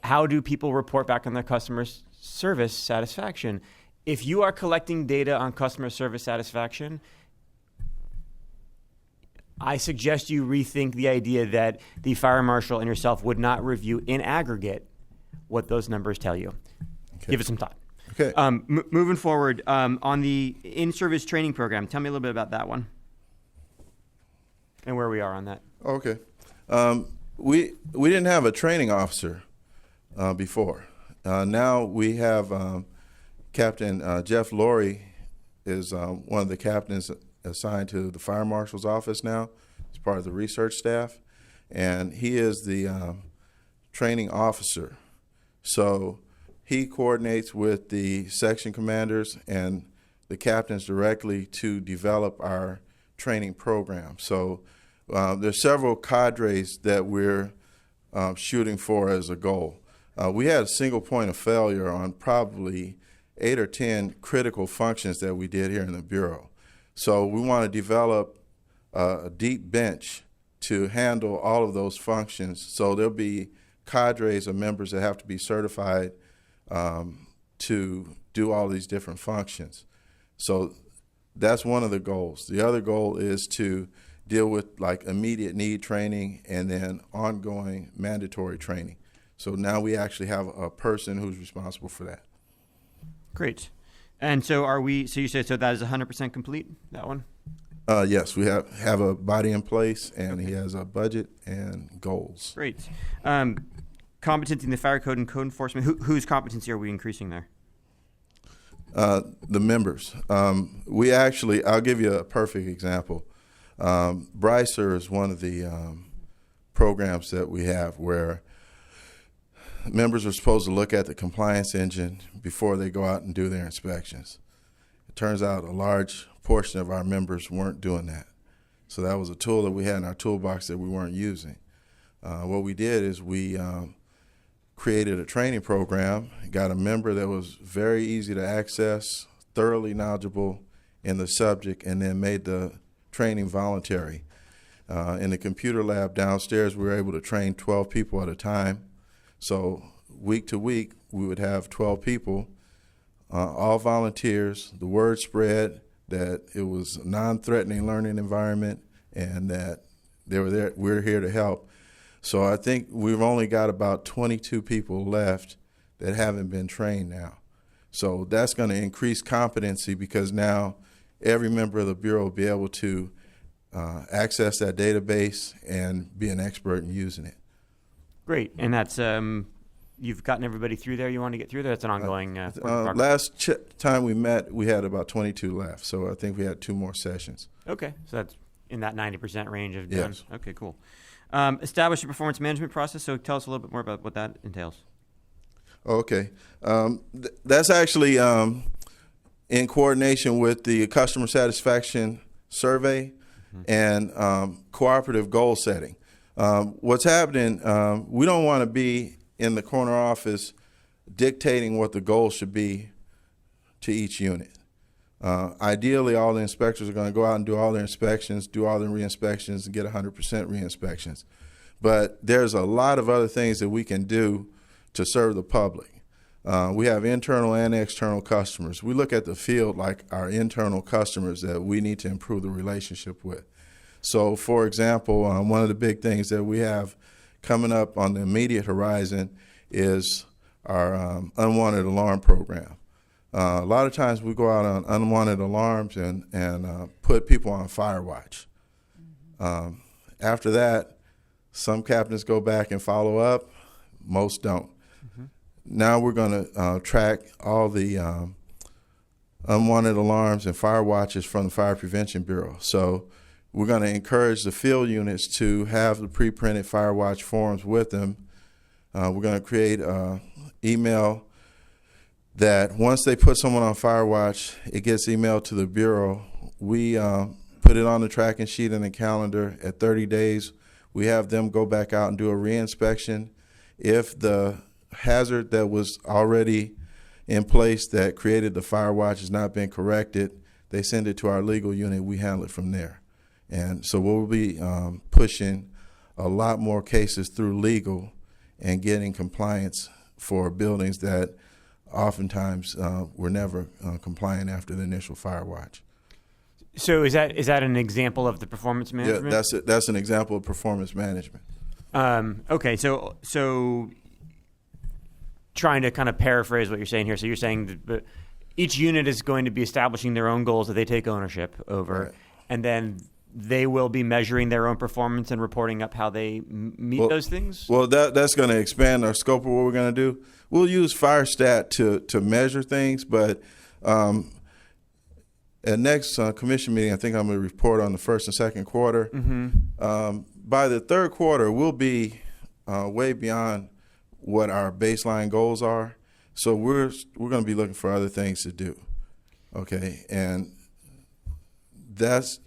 how do people report back on their customer service satisfaction. If you are collecting data on customer service satisfaction, I suggest you rethink the idea that the fire marshal and yourself would not review in aggregate what those numbers tell you. Okay. Give it some thought. Okay. Moving forward, on the in-service training program, tell me a little bit about that one and where we are on that. Okay. We didn't have a training officer before. Now we have Captain Jeff Laurie is one of the captains assigned to the fire marshal's office now. He's part of the research staff, and he is the training officer. So he coordinates with the section commanders and the captains directly to develop our training program. So there's several cadres that we're shooting for as a goal. We had a single point of failure on probably 8 or 10 critical functions that we did here in the Bureau. So we want to develop a deep bench to handle all of those functions. So there'll be cadres of members that have to be certified to do all these different functions. So That's one of the goals. The other goal is to deal with like immediate need training and then ongoing mandatory training. So now we actually have a person who's responsible for that. Great. And so so you say, so that is 100% complete, that one? Yes, we have a body in place, and he has a budget and goals. Great. Competency in the fire code and code enforcement, whose competency are we increasing there? The members. We actually, I'll give you a perfect example. Brycer is one of the programs that we have where members are supposed to look at the compliance engine before they go out and do their inspections. It turns out a large portion of our members weren't doing that. So that was a tool that we had in our toolbox that we weren't using. What we did is we created a training program, got a member that was very easy to access, thoroughly knowledgeable in the subject, and then made the training voluntary. In the computer lab downstairs, we were able to train 12 people at a time. So week to week, we would have 12 people, all volunteers. The word spread that it was a non-threatening learning environment and that they were there. We're here to help. So I think we've only got about 22 people left that haven't been trained now. So that's going to increase competency because now every member of the Bureau will be able to access that database and be an expert in using it. Great. And that's, you've gotten everybody through there you want to get through there? That's an ongoing last time we met, we had about 22 left. So I think we had 2 more sessions. Okay. So that's in that 90% range of done. Yes. Okay, cool. Establish a performance management process. So tell us a little bit more about what that entails. Okay. That's actually in coordination with the customer satisfaction survey and cooperative goal setting. What's happening, we don't want to be in the corner office dictating what the goal should be to each unit. Ideally, all the inspectors are going to go out and do all their inspections, do all their re-inspections, and get 100% re-inspections. But there's a lot of other things that we can do to serve the public. We have internal and external customers. We look at the field like our internal customers that we need to improve the relationship with. So, for example, one of the big things that we have coming up on the immediate horizon is our unwanted alarm program. A lot of times we go out on unwanted alarms and put people on fire watch. After that, some captains go back and follow up. Most don't. Now we're going to track all the unwanted alarms and fire watches from the Fire Prevention Bureau. So we're going to encourage the field units to have the pre-printed fire watch forms with them. We're going to create an email that once they put someone on fire watch, it gets emailed to the Bureau. We put it on the tracking sheet and the calendar. At 30 days, we have them go back out and do a re-inspection. If the hazard that was already in place that created the fire watch has not been corrected, they send it to our legal unit. We handle it from there. And so we'll be pushing a lot more cases through legal and getting compliance for buildings that oftentimes were never compliant after the initial fire watch. So is that an example of the performance management? Yeah, that's an example of performance management. Okay, so trying to kind of paraphrase what you're saying here. So you're saying that each unit is going to be establishing their own goals that they take ownership over, right. And then they will be measuring their own performance and reporting up how they meet those things? Well, that's going to expand our scope of what we're going to do. We'll use FireStat to measure things, but at next commission meeting, I think I'm going to report on the first and second quarter. By the third quarter, we'll be way beyond what our baseline goals are. So we're going to be looking for other things to do. Okay, and those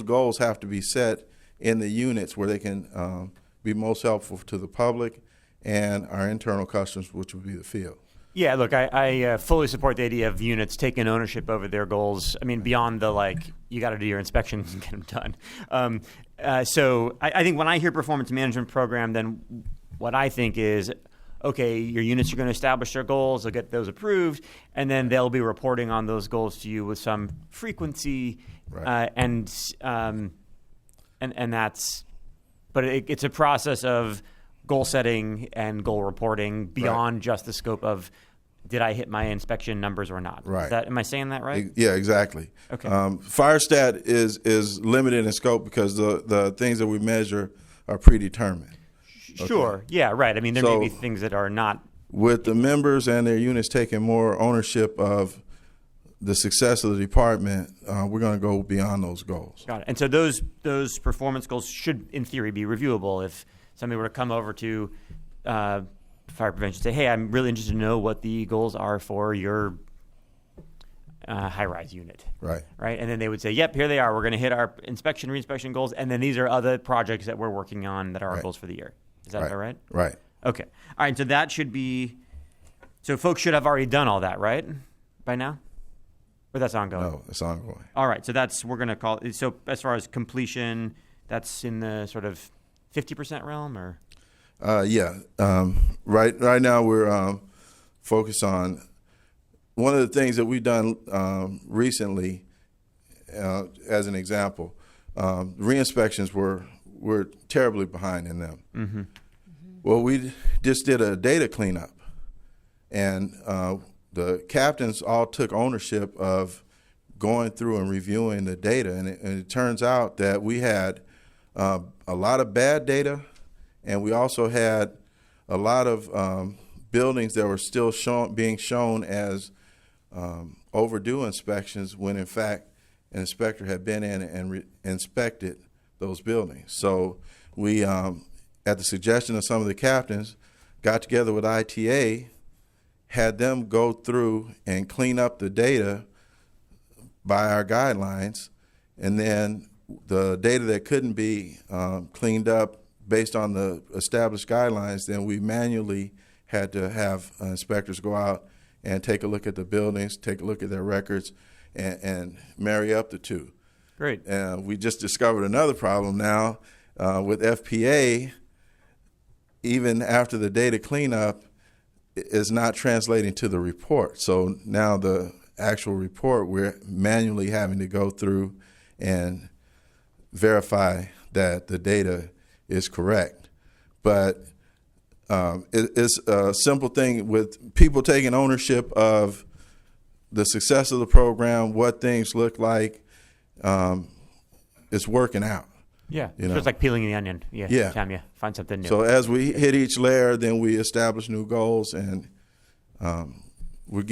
goals have to be set in the units where they can be most helpful to the public and our internal customers, which would be the field. Yeah, look, I fully support the idea of units taking ownership over their goals. I mean, beyond the, you got to do your inspections and get them done. So I think when I hear performance management program, then what I think is, okay, your units are going to establish their goals, they'll get those approved, and then they'll be reporting on those goals to you with some frequency, and that's, but it's a process of goal setting and goal reporting beyond just the scope of, did I hit my inspection numbers or not? Right. Am I saying that right? Yeah, exactly. Okay. FireStat is limited in scope because the things that we measure are predetermined. Sure. Yeah, right. I mean, there may be things that are not. With the members and their units taking more ownership of the success of the department, we're going to go beyond those goals. Got it. And so those performance goals should, in theory, be reviewable. If somebody were to come over to fire prevention and say, hey, I'm really interested to know what the goals are for your high-rise unit. Right. Right. And then they would say, yep, here they are. We're going to hit our inspection, reinspection goals. And then these are other projects that we're working on that are our goals for the year. Is that all right? Right. Okay. All right. So that should be, so folks should have already done all that, right? By now? Or that's ongoing? No, it's ongoing. All right. So we're going to call it, so as far as completion, that's in the sort of 50% realm or? Yeah. Right now we're focused on one of the things that we've done recently, as an example, re-inspections we're terribly behind in them. Mm-hmm. Well, we just did a data cleanup, and the captains all took ownership of going through and reviewing the data, and it turns out that we had a lot of bad data, and we also had a lot of buildings that were still being shown as overdue inspections when, in fact, an inspector had been in and inspected those buildings. So we, at the suggestion of some of the captains, got together with ITA, had them go through and clean up the data by our guidelines, and then the data that couldn't be cleaned up based on the established guidelines, then we manually had to have inspectors go out and take a look at the buildings, take a look at their records, and marry up the two. Great. We just discovered another problem now with FPA. Even after the data cleanup, is not translating to the report. So now the actual report, we're manually having to go through and verify that the data is correct. But it's a simple thing with people taking ownership of the success of the program, what things look like. It's working out. Yeah, you know? So it's like peeling the onion. Yeah, yeah. Time you find something new. So as we hit each layer, then we establish new goals, and we're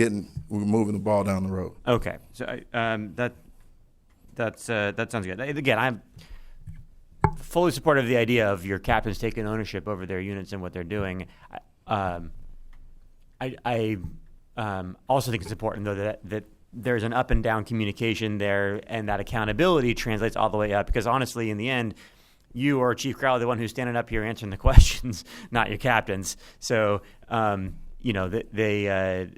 moving the ball down the road. Okay, so that sounds good. Again, I'm fully supportive of the idea of your captains taking ownership over their units and what they're doing. I also think it's important, though, that there's an up and down communication there, and that accountability translates all the way up. Because honestly, in the end, you or Chief Crowley, the one who's standing up here answering the questions, not your captains. So, you know, there's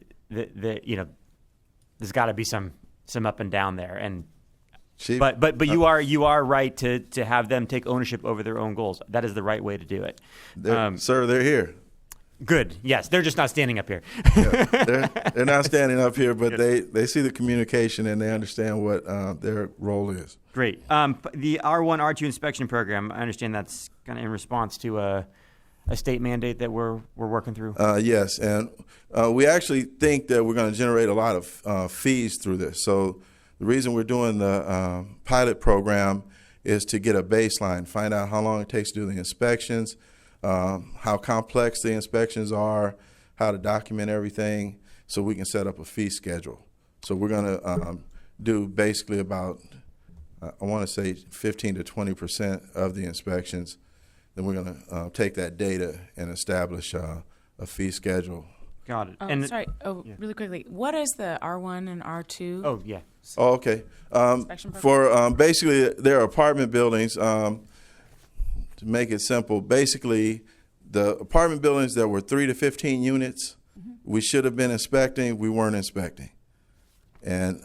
got to be some up and down there. And Chief, but you are right to have them take ownership over their own goals. That is the right way to do it. Sir, they're here. Good. Yes, they're just not standing up here. Yeah, they're not standing up here, but they see the communication and they understand what their role is. Great. The R1, R2 inspection program, I understand that's kind of in response to a state mandate that we're working through. Yes, and we actually think that we're going to generate a lot of fees through this. So the reason we're doing the pilot program is to get a baseline, find out how long it takes to do the inspections, how complex the inspections are, how to document everything, so we can set up a fee schedule. So we're going to do basically about, I want to say 15 to 20% of the inspections. Then we're going to take that data and establish a fee schedule. Got it. Really quickly, what is the R1 and R2? Oh, yeah. Oh, okay. For basically, there are apartment buildings. To make it simple, basically, the apartment buildings that were 3 to 15 units, we should have been inspecting, we weren't inspecting. And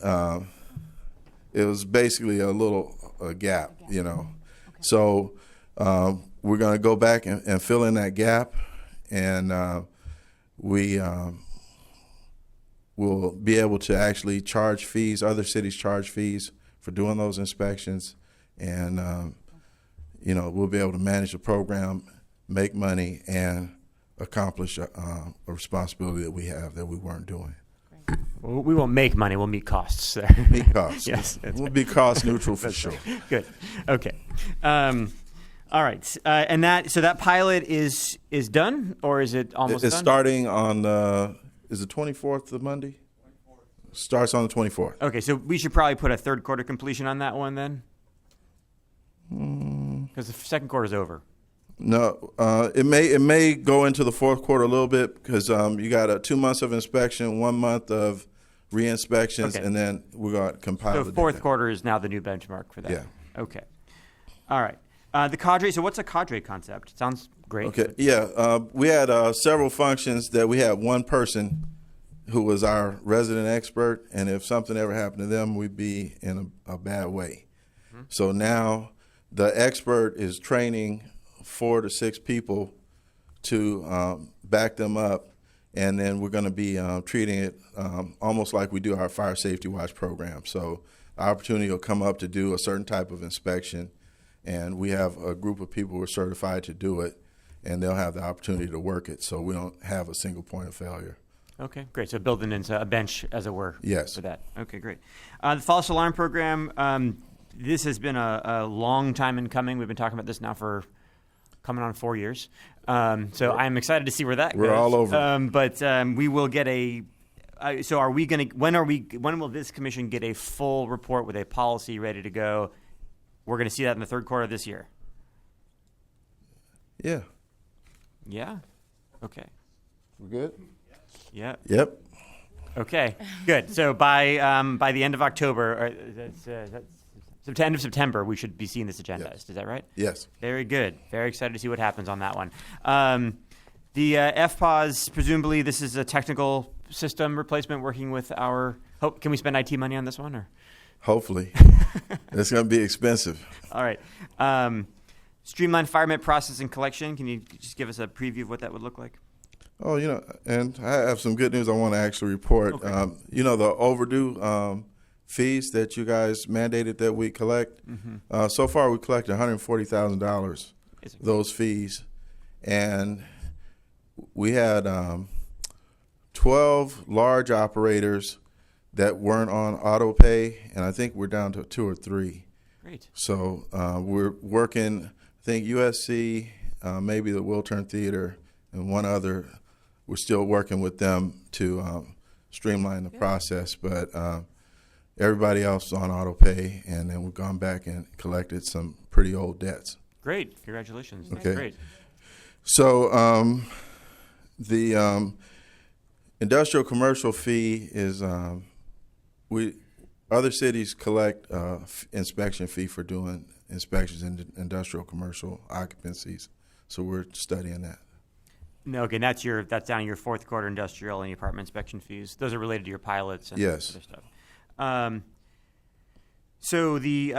it was basically a little gap, you know. Okay. So we're going to go back and fill in that gap. And we will be able to actually charge fees. Other cities charge fees for doing those inspections, and we'll be able to manage the program, make money, and accomplish a responsibility that we have that we weren't doing. Well, we won't make money. We'll meet costs there. Meet costs. Yes, We'll be cost neutral for That's sure. right. Good. Okay. All right. And that pilot is done, or is it almost It's done? starting on is the 24th of Monday? Starts on the 24th. Okay, so we should probably put a third quarter completion on that one then, because the second quarter is over. No, it may go into the fourth quarter a little bit because you got 2 months of inspection, 1 month of re-inspections, Okay. and then we got compiled. So fourth quarter is now the new benchmark for that. Yeah. Okay. All right. The cadre. So what's a cadre concept? Sounds great. Okay. Yeah, we had several functions that we had one person who was our resident expert, and if something ever happened to them, we'd be in a bad way. Mm-hmm. So now the expert is training 4 to 6 people to back them up, and then we're going to be treating it almost like we do our fire safety watch program. So the opportunity will come up to do a certain type of inspection, and we have a group of people who are certified to do it, and they'll have the opportunity to work it, so we don't have a single point of failure. Okay, great. So building in a bench, as it were. Yes. For that. Okay, great. The false alarm program. This has been a long time in coming. We've been talking about this now for coming on 4 years. So I'm excited to see where that goes. We're all over. But we will get a. So are we going to? When will this commission get a full report with a policy ready to go? We're going to see that in the third quarter of this year. Yeah. Yeah. Okay. We're good. Yeah. Yep. Okay. Good. So by the end of October, or that's end of September, we should be seeing this agendized. Yes. Is that right? Yes. Very good. Very excited to see what happens on that one. The FPAWS, presumably this is a technical system replacement working with our. Can we spend IT money on this one, or? Hopefully. It's going to be expensive. All right. Streamlined fire permit process and collection. Can you just give us a preview of what that would look like? Oh, and I have some good news I want to actually report. Okay. The overdue fees that you guys mandated that we collect. Mm-hmm. So far, we collected $140,000 those fees, and we had 12 large operators that weren't on auto pay, and I think we're down to 2 or 3. Great. So we're working. I think USC, maybe the Wiltern Theater, and one other. We're still working with them to streamline the process, but everybody else is on auto pay, and then we've gone back and collected some pretty old debts. Great. Congratulations. That's Okay. great. So the industrial commercial fee is other cities collect inspection fee for doing inspections in industrial commercial occupancies, so we're studying that. No, okay, that's down your fourth quarter industrial and your apartment inspection fees. Those are related to your pilots and Yes. other stuff. So the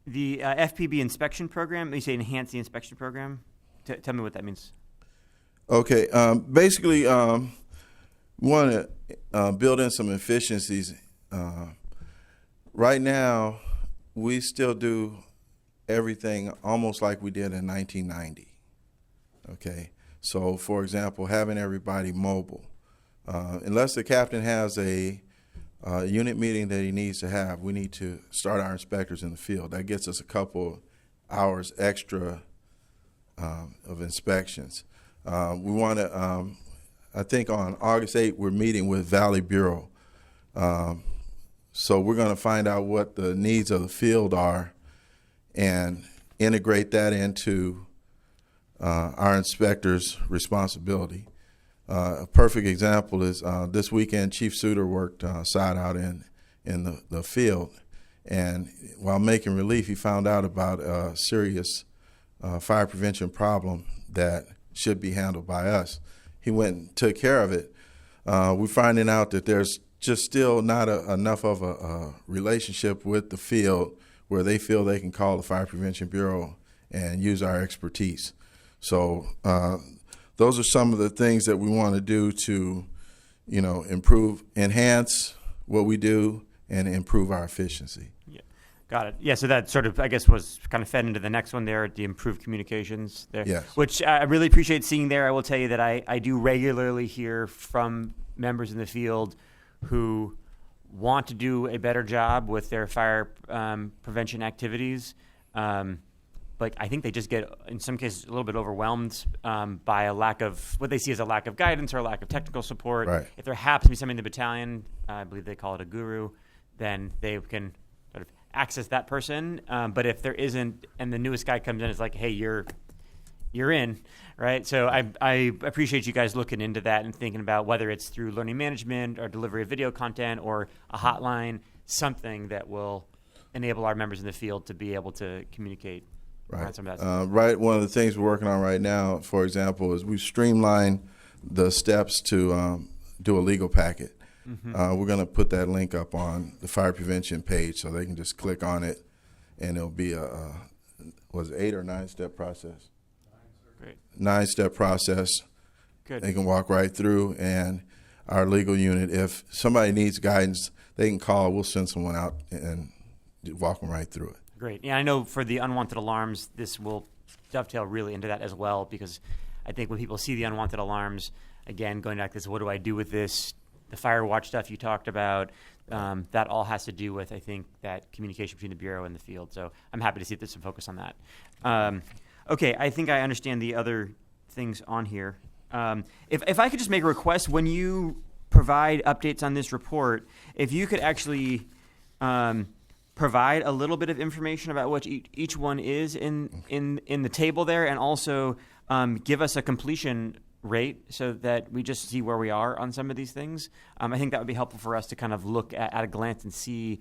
FPB inspection program, you say enhance the inspection program? Tell me what that means. Okay, basically, we want to build in some efficiencies. Right now, we still do everything almost like we did in 1990. Okay, so for example, having everybody mobile. Unless the captain has a unit meeting that he needs to have, we need to start our inspectors in the field. That gets us a couple hours extra of inspections. We want to, I think on August 8th, we're meeting with Valley Bureau. So we're going to find out what the needs of the field are and integrate that into our inspector's responsibility. A perfect example is this weekend, Chief Suter worked side out in the field, and while making relief, he found out about a serious fire prevention problem that should be handled by us. He went and took care of it. We're finding out that there's just still not enough of a relationship with the field where they feel they can call the Fire Prevention Bureau and use our expertise. So those are some of the things that we want to do to, enhance what we do and improve our efficiency. Got it. Yeah, so that sort of, I guess, was kind of fed into the next one there, the improved communications there. Yes. Which I really appreciate seeing there. I will tell you that I do regularly hear from members in the field who want to do a better job with their fire prevention activities. But I think they just get, in some cases, a little bit overwhelmed by a lack of, what they see as a lack of guidance or a lack of technical support. Right. If there happens to be somebody in the battalion, I believe they call it a guru, then they can sort of access that person. But if there isn't, and the newest guy comes in, it's like, hey, you're in, right? So I appreciate you guys looking into that and thinking about whether it's through learning management or delivery of video content or a hotline, something that will enable our members in the field to be able to communicate. Right. Some of that stuff. Right. One of the things we're working on right now, for example, is we've streamlined the steps to do a legal packet. Mm-hmm. We're going to put that link up on the fire prevention page so they can just click on it, and it'll be was it 8 or 9 step process? Great. 9-step process. Good. They can walk right through, and our legal unit, if somebody needs guidance, they can call. We'll send someone out and walk them right through it. Great. Yeah, I know for the unwanted alarms, this will dovetail really into that as well, because I think when people see the unwanted alarms, again, going back to this, what do I do with this? The fire watch stuff you talked about, that all has to do with, I think, that communication between the Bureau and the field. So I'm happy to see that there's some focus on that. Okay, I think I understand the other things on here. If I could just make a request, when you provide updates on this report, if you could actually provide a little bit of information about what each one is in the table there, and also give us a completion rate so that we just see where we are on some of these things. I think that would be helpful for us to kind of look at a glance and see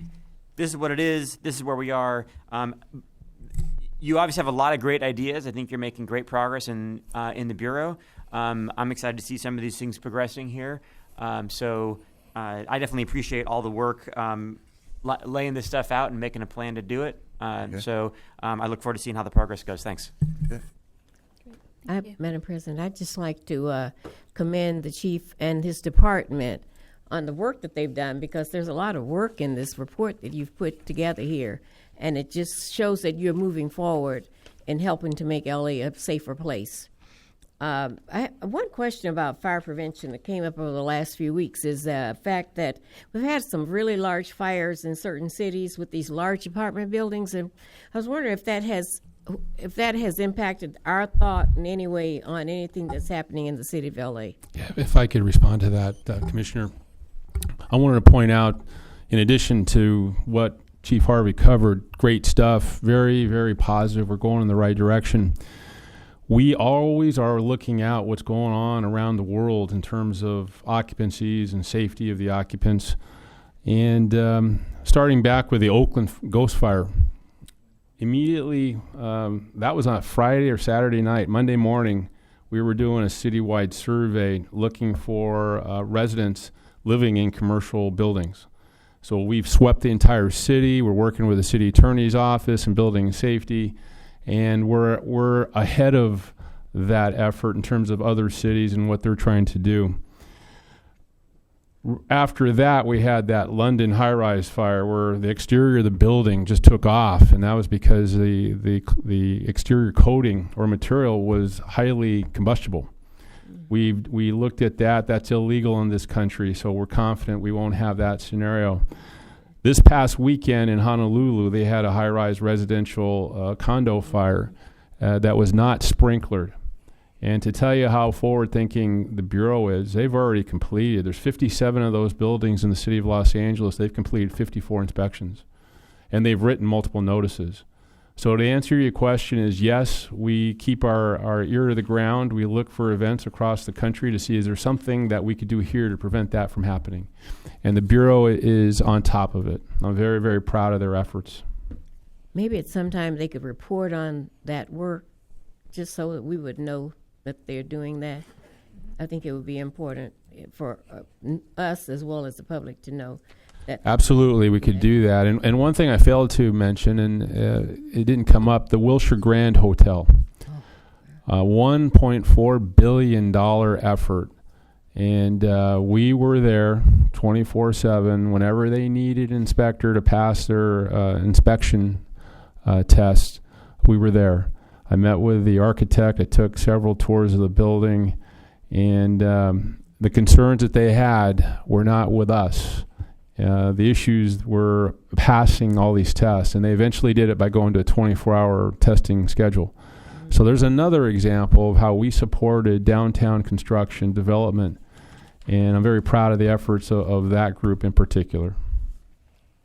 this is what it is, this is where we are. You obviously have a lot of great ideas. I think you're making great progress in the Bureau. I'm excited to see some of these things progressing here. So I definitely appreciate all the work laying this stuff out and making a plan to do it. So I look forward to seeing how the progress goes. Thanks. Okay. Madam President, I'd just like to commend the chief and his department on the work that they've done, because there's a lot of work in this report that you've put together here, and it just shows that you're moving forward and helping to make LA a safer place. I have one question about fire prevention that came up over the last few weeks is the fact that we've had some really large fires in certain cities with these large apartment buildings, and I was wondering if that has impacted our thought in any way on anything that's happening in the city of LA. Yeah, if I could respond to that, Commissioner. I wanted to point out, in addition to what Chief Harvey covered, great stuff, very, very positive. We're going in the right direction. We always are looking out what's going on around the world in terms of occupancies and safety of the occupants. And starting back with the Oakland Ghost Fire, immediately, that was on Friday or Saturday night. Monday morning, we were doing a citywide survey looking for residents living in commercial buildings. So we've swept the entire city. We're working with the city attorney's office and building safety, and we're ahead of that effort in terms of other cities and what they're trying to do. After that, we had that London high-rise fire where the exterior of the building just took off, and that was because the exterior coating or material was highly combustible. We looked at that. That's illegal in this country, so we're confident we won't have that scenario. This past weekend in Honolulu, they had a high-rise residential condo fire that was not sprinklered. And to tell you how forward-thinking the Bureau is, they've already completed. There's 57 of those buildings in the city of Los Angeles. They've completed 54 inspections, and they've written multiple notices. So to answer your question is, yes, we keep our ear to the ground. We look for events across the country to see is there something that we could do here to prevent that from happening. And the Bureau is on top of it. I'm very, very proud of their efforts. Maybe at some time they could report on that work just so that we would know that they're doing that. I think it would be important for us as well as the public to know that. Absolutely, we could do that. And one thing I failed to mention, and it didn't come up, the Wilshire Grand Hotel. $1.4 billion effort. And we were there 24/7 whenever they needed an inspector to pass their inspection test. We were there. I met with the architect. I took several tours of the building, and the concerns that they had were not with us. The issues were passing all these tests, and they eventually did it by going to a 24-hour testing schedule. So there's another example of how we supported downtown construction development, and I'm very proud of the efforts of that group in particular.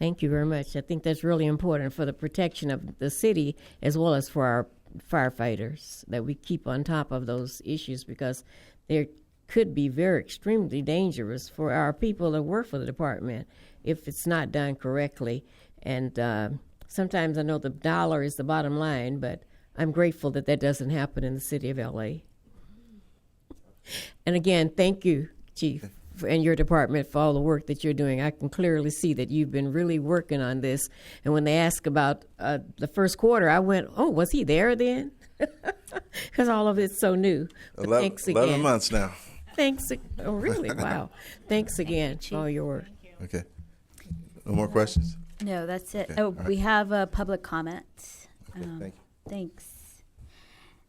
Thank you very much. I think that's really important for the protection of the city as well as for our firefighters, that we keep on top of those issues, because they could be very extremely dangerous for our people that work for the department if it's not done correctly. And sometimes I know the dollar is the bottom line, but I'm grateful that that doesn't happen in the city of LA. And again, thank you, Chief, and your department for all the work that you're doing. I can clearly see that you've been really working on this. And when they asked about the first quarter, I went, oh, was he there then? Because all of it's so new. But thanks again. 11 months now. Thanks. Oh, really? Wow. Thanks again for all your work. Okay. No more questions? No, that's it. Okay. Oh, All right. we have a public comment. Okay, thank you. Thanks.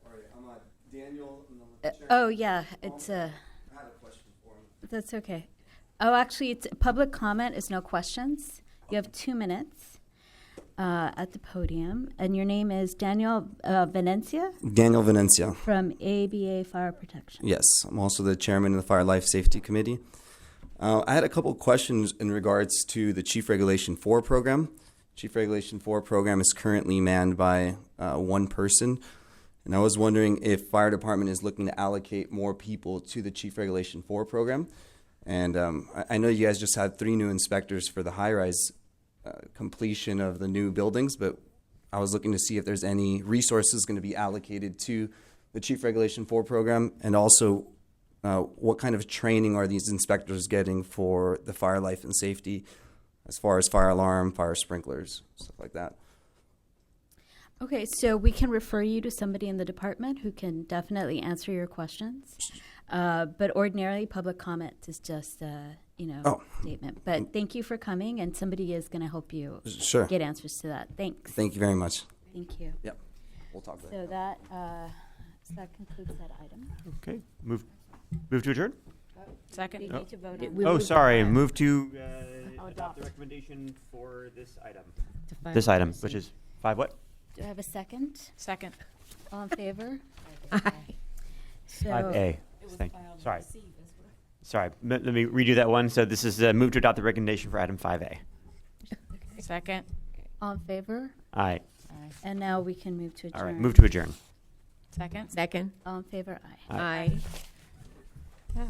All right, I'm Daniel. Oh, yeah, it's a. I have a question for him. That's okay. Oh, actually, it's public comment is no questions. You have 2 minutes at the podium, and your name is Daniel Venencia Daniel Venencia. from ABA Fire Protection. Yes, I'm also the chairman of the Fire Life Safety Committee. I had a couple of questions in regards to the Chief Regulation 4 program. Chief Regulation 4 program is currently manned by one person, and I was wondering if fire department is looking to allocate more people to the Chief Regulation 4 program. And I know you guys just had 3 new inspectors for the high-rise completion of the new buildings, but I was looking to see if there's any resources going to be allocated to the Chief Regulation 4 program, and also what kind of training are these inspectors getting for the fire life and safety as far as fire alarm, fire sprinklers, stuff like that. Okay, so we can refer you to somebody in the department who can definitely answer your questions. But ordinarily, public comment is just a statement. But thank you for coming, and somebody is going to help you Sure. get answers to that. Thanks. Thank you very much. Thank you. Yep, we'll talk later. So that concludes that item. Okay. Move to adjourn? Second. We need to vote on Oh, it. sorry. Move to I'll adopt the recommendation for this item. five This item, C. which is 5 what? Do I have a second? Second. All in favor? Aye. So 5A. Thank you. Sorry. Sorry. Let me redo that one. So this is move to adopt the recommendation for item 5A. Second. all in favor? Aye. And now we can move to adjourn. All right. Move to adjourn. Second. Second. All in favor? Aye. Aye. Wow.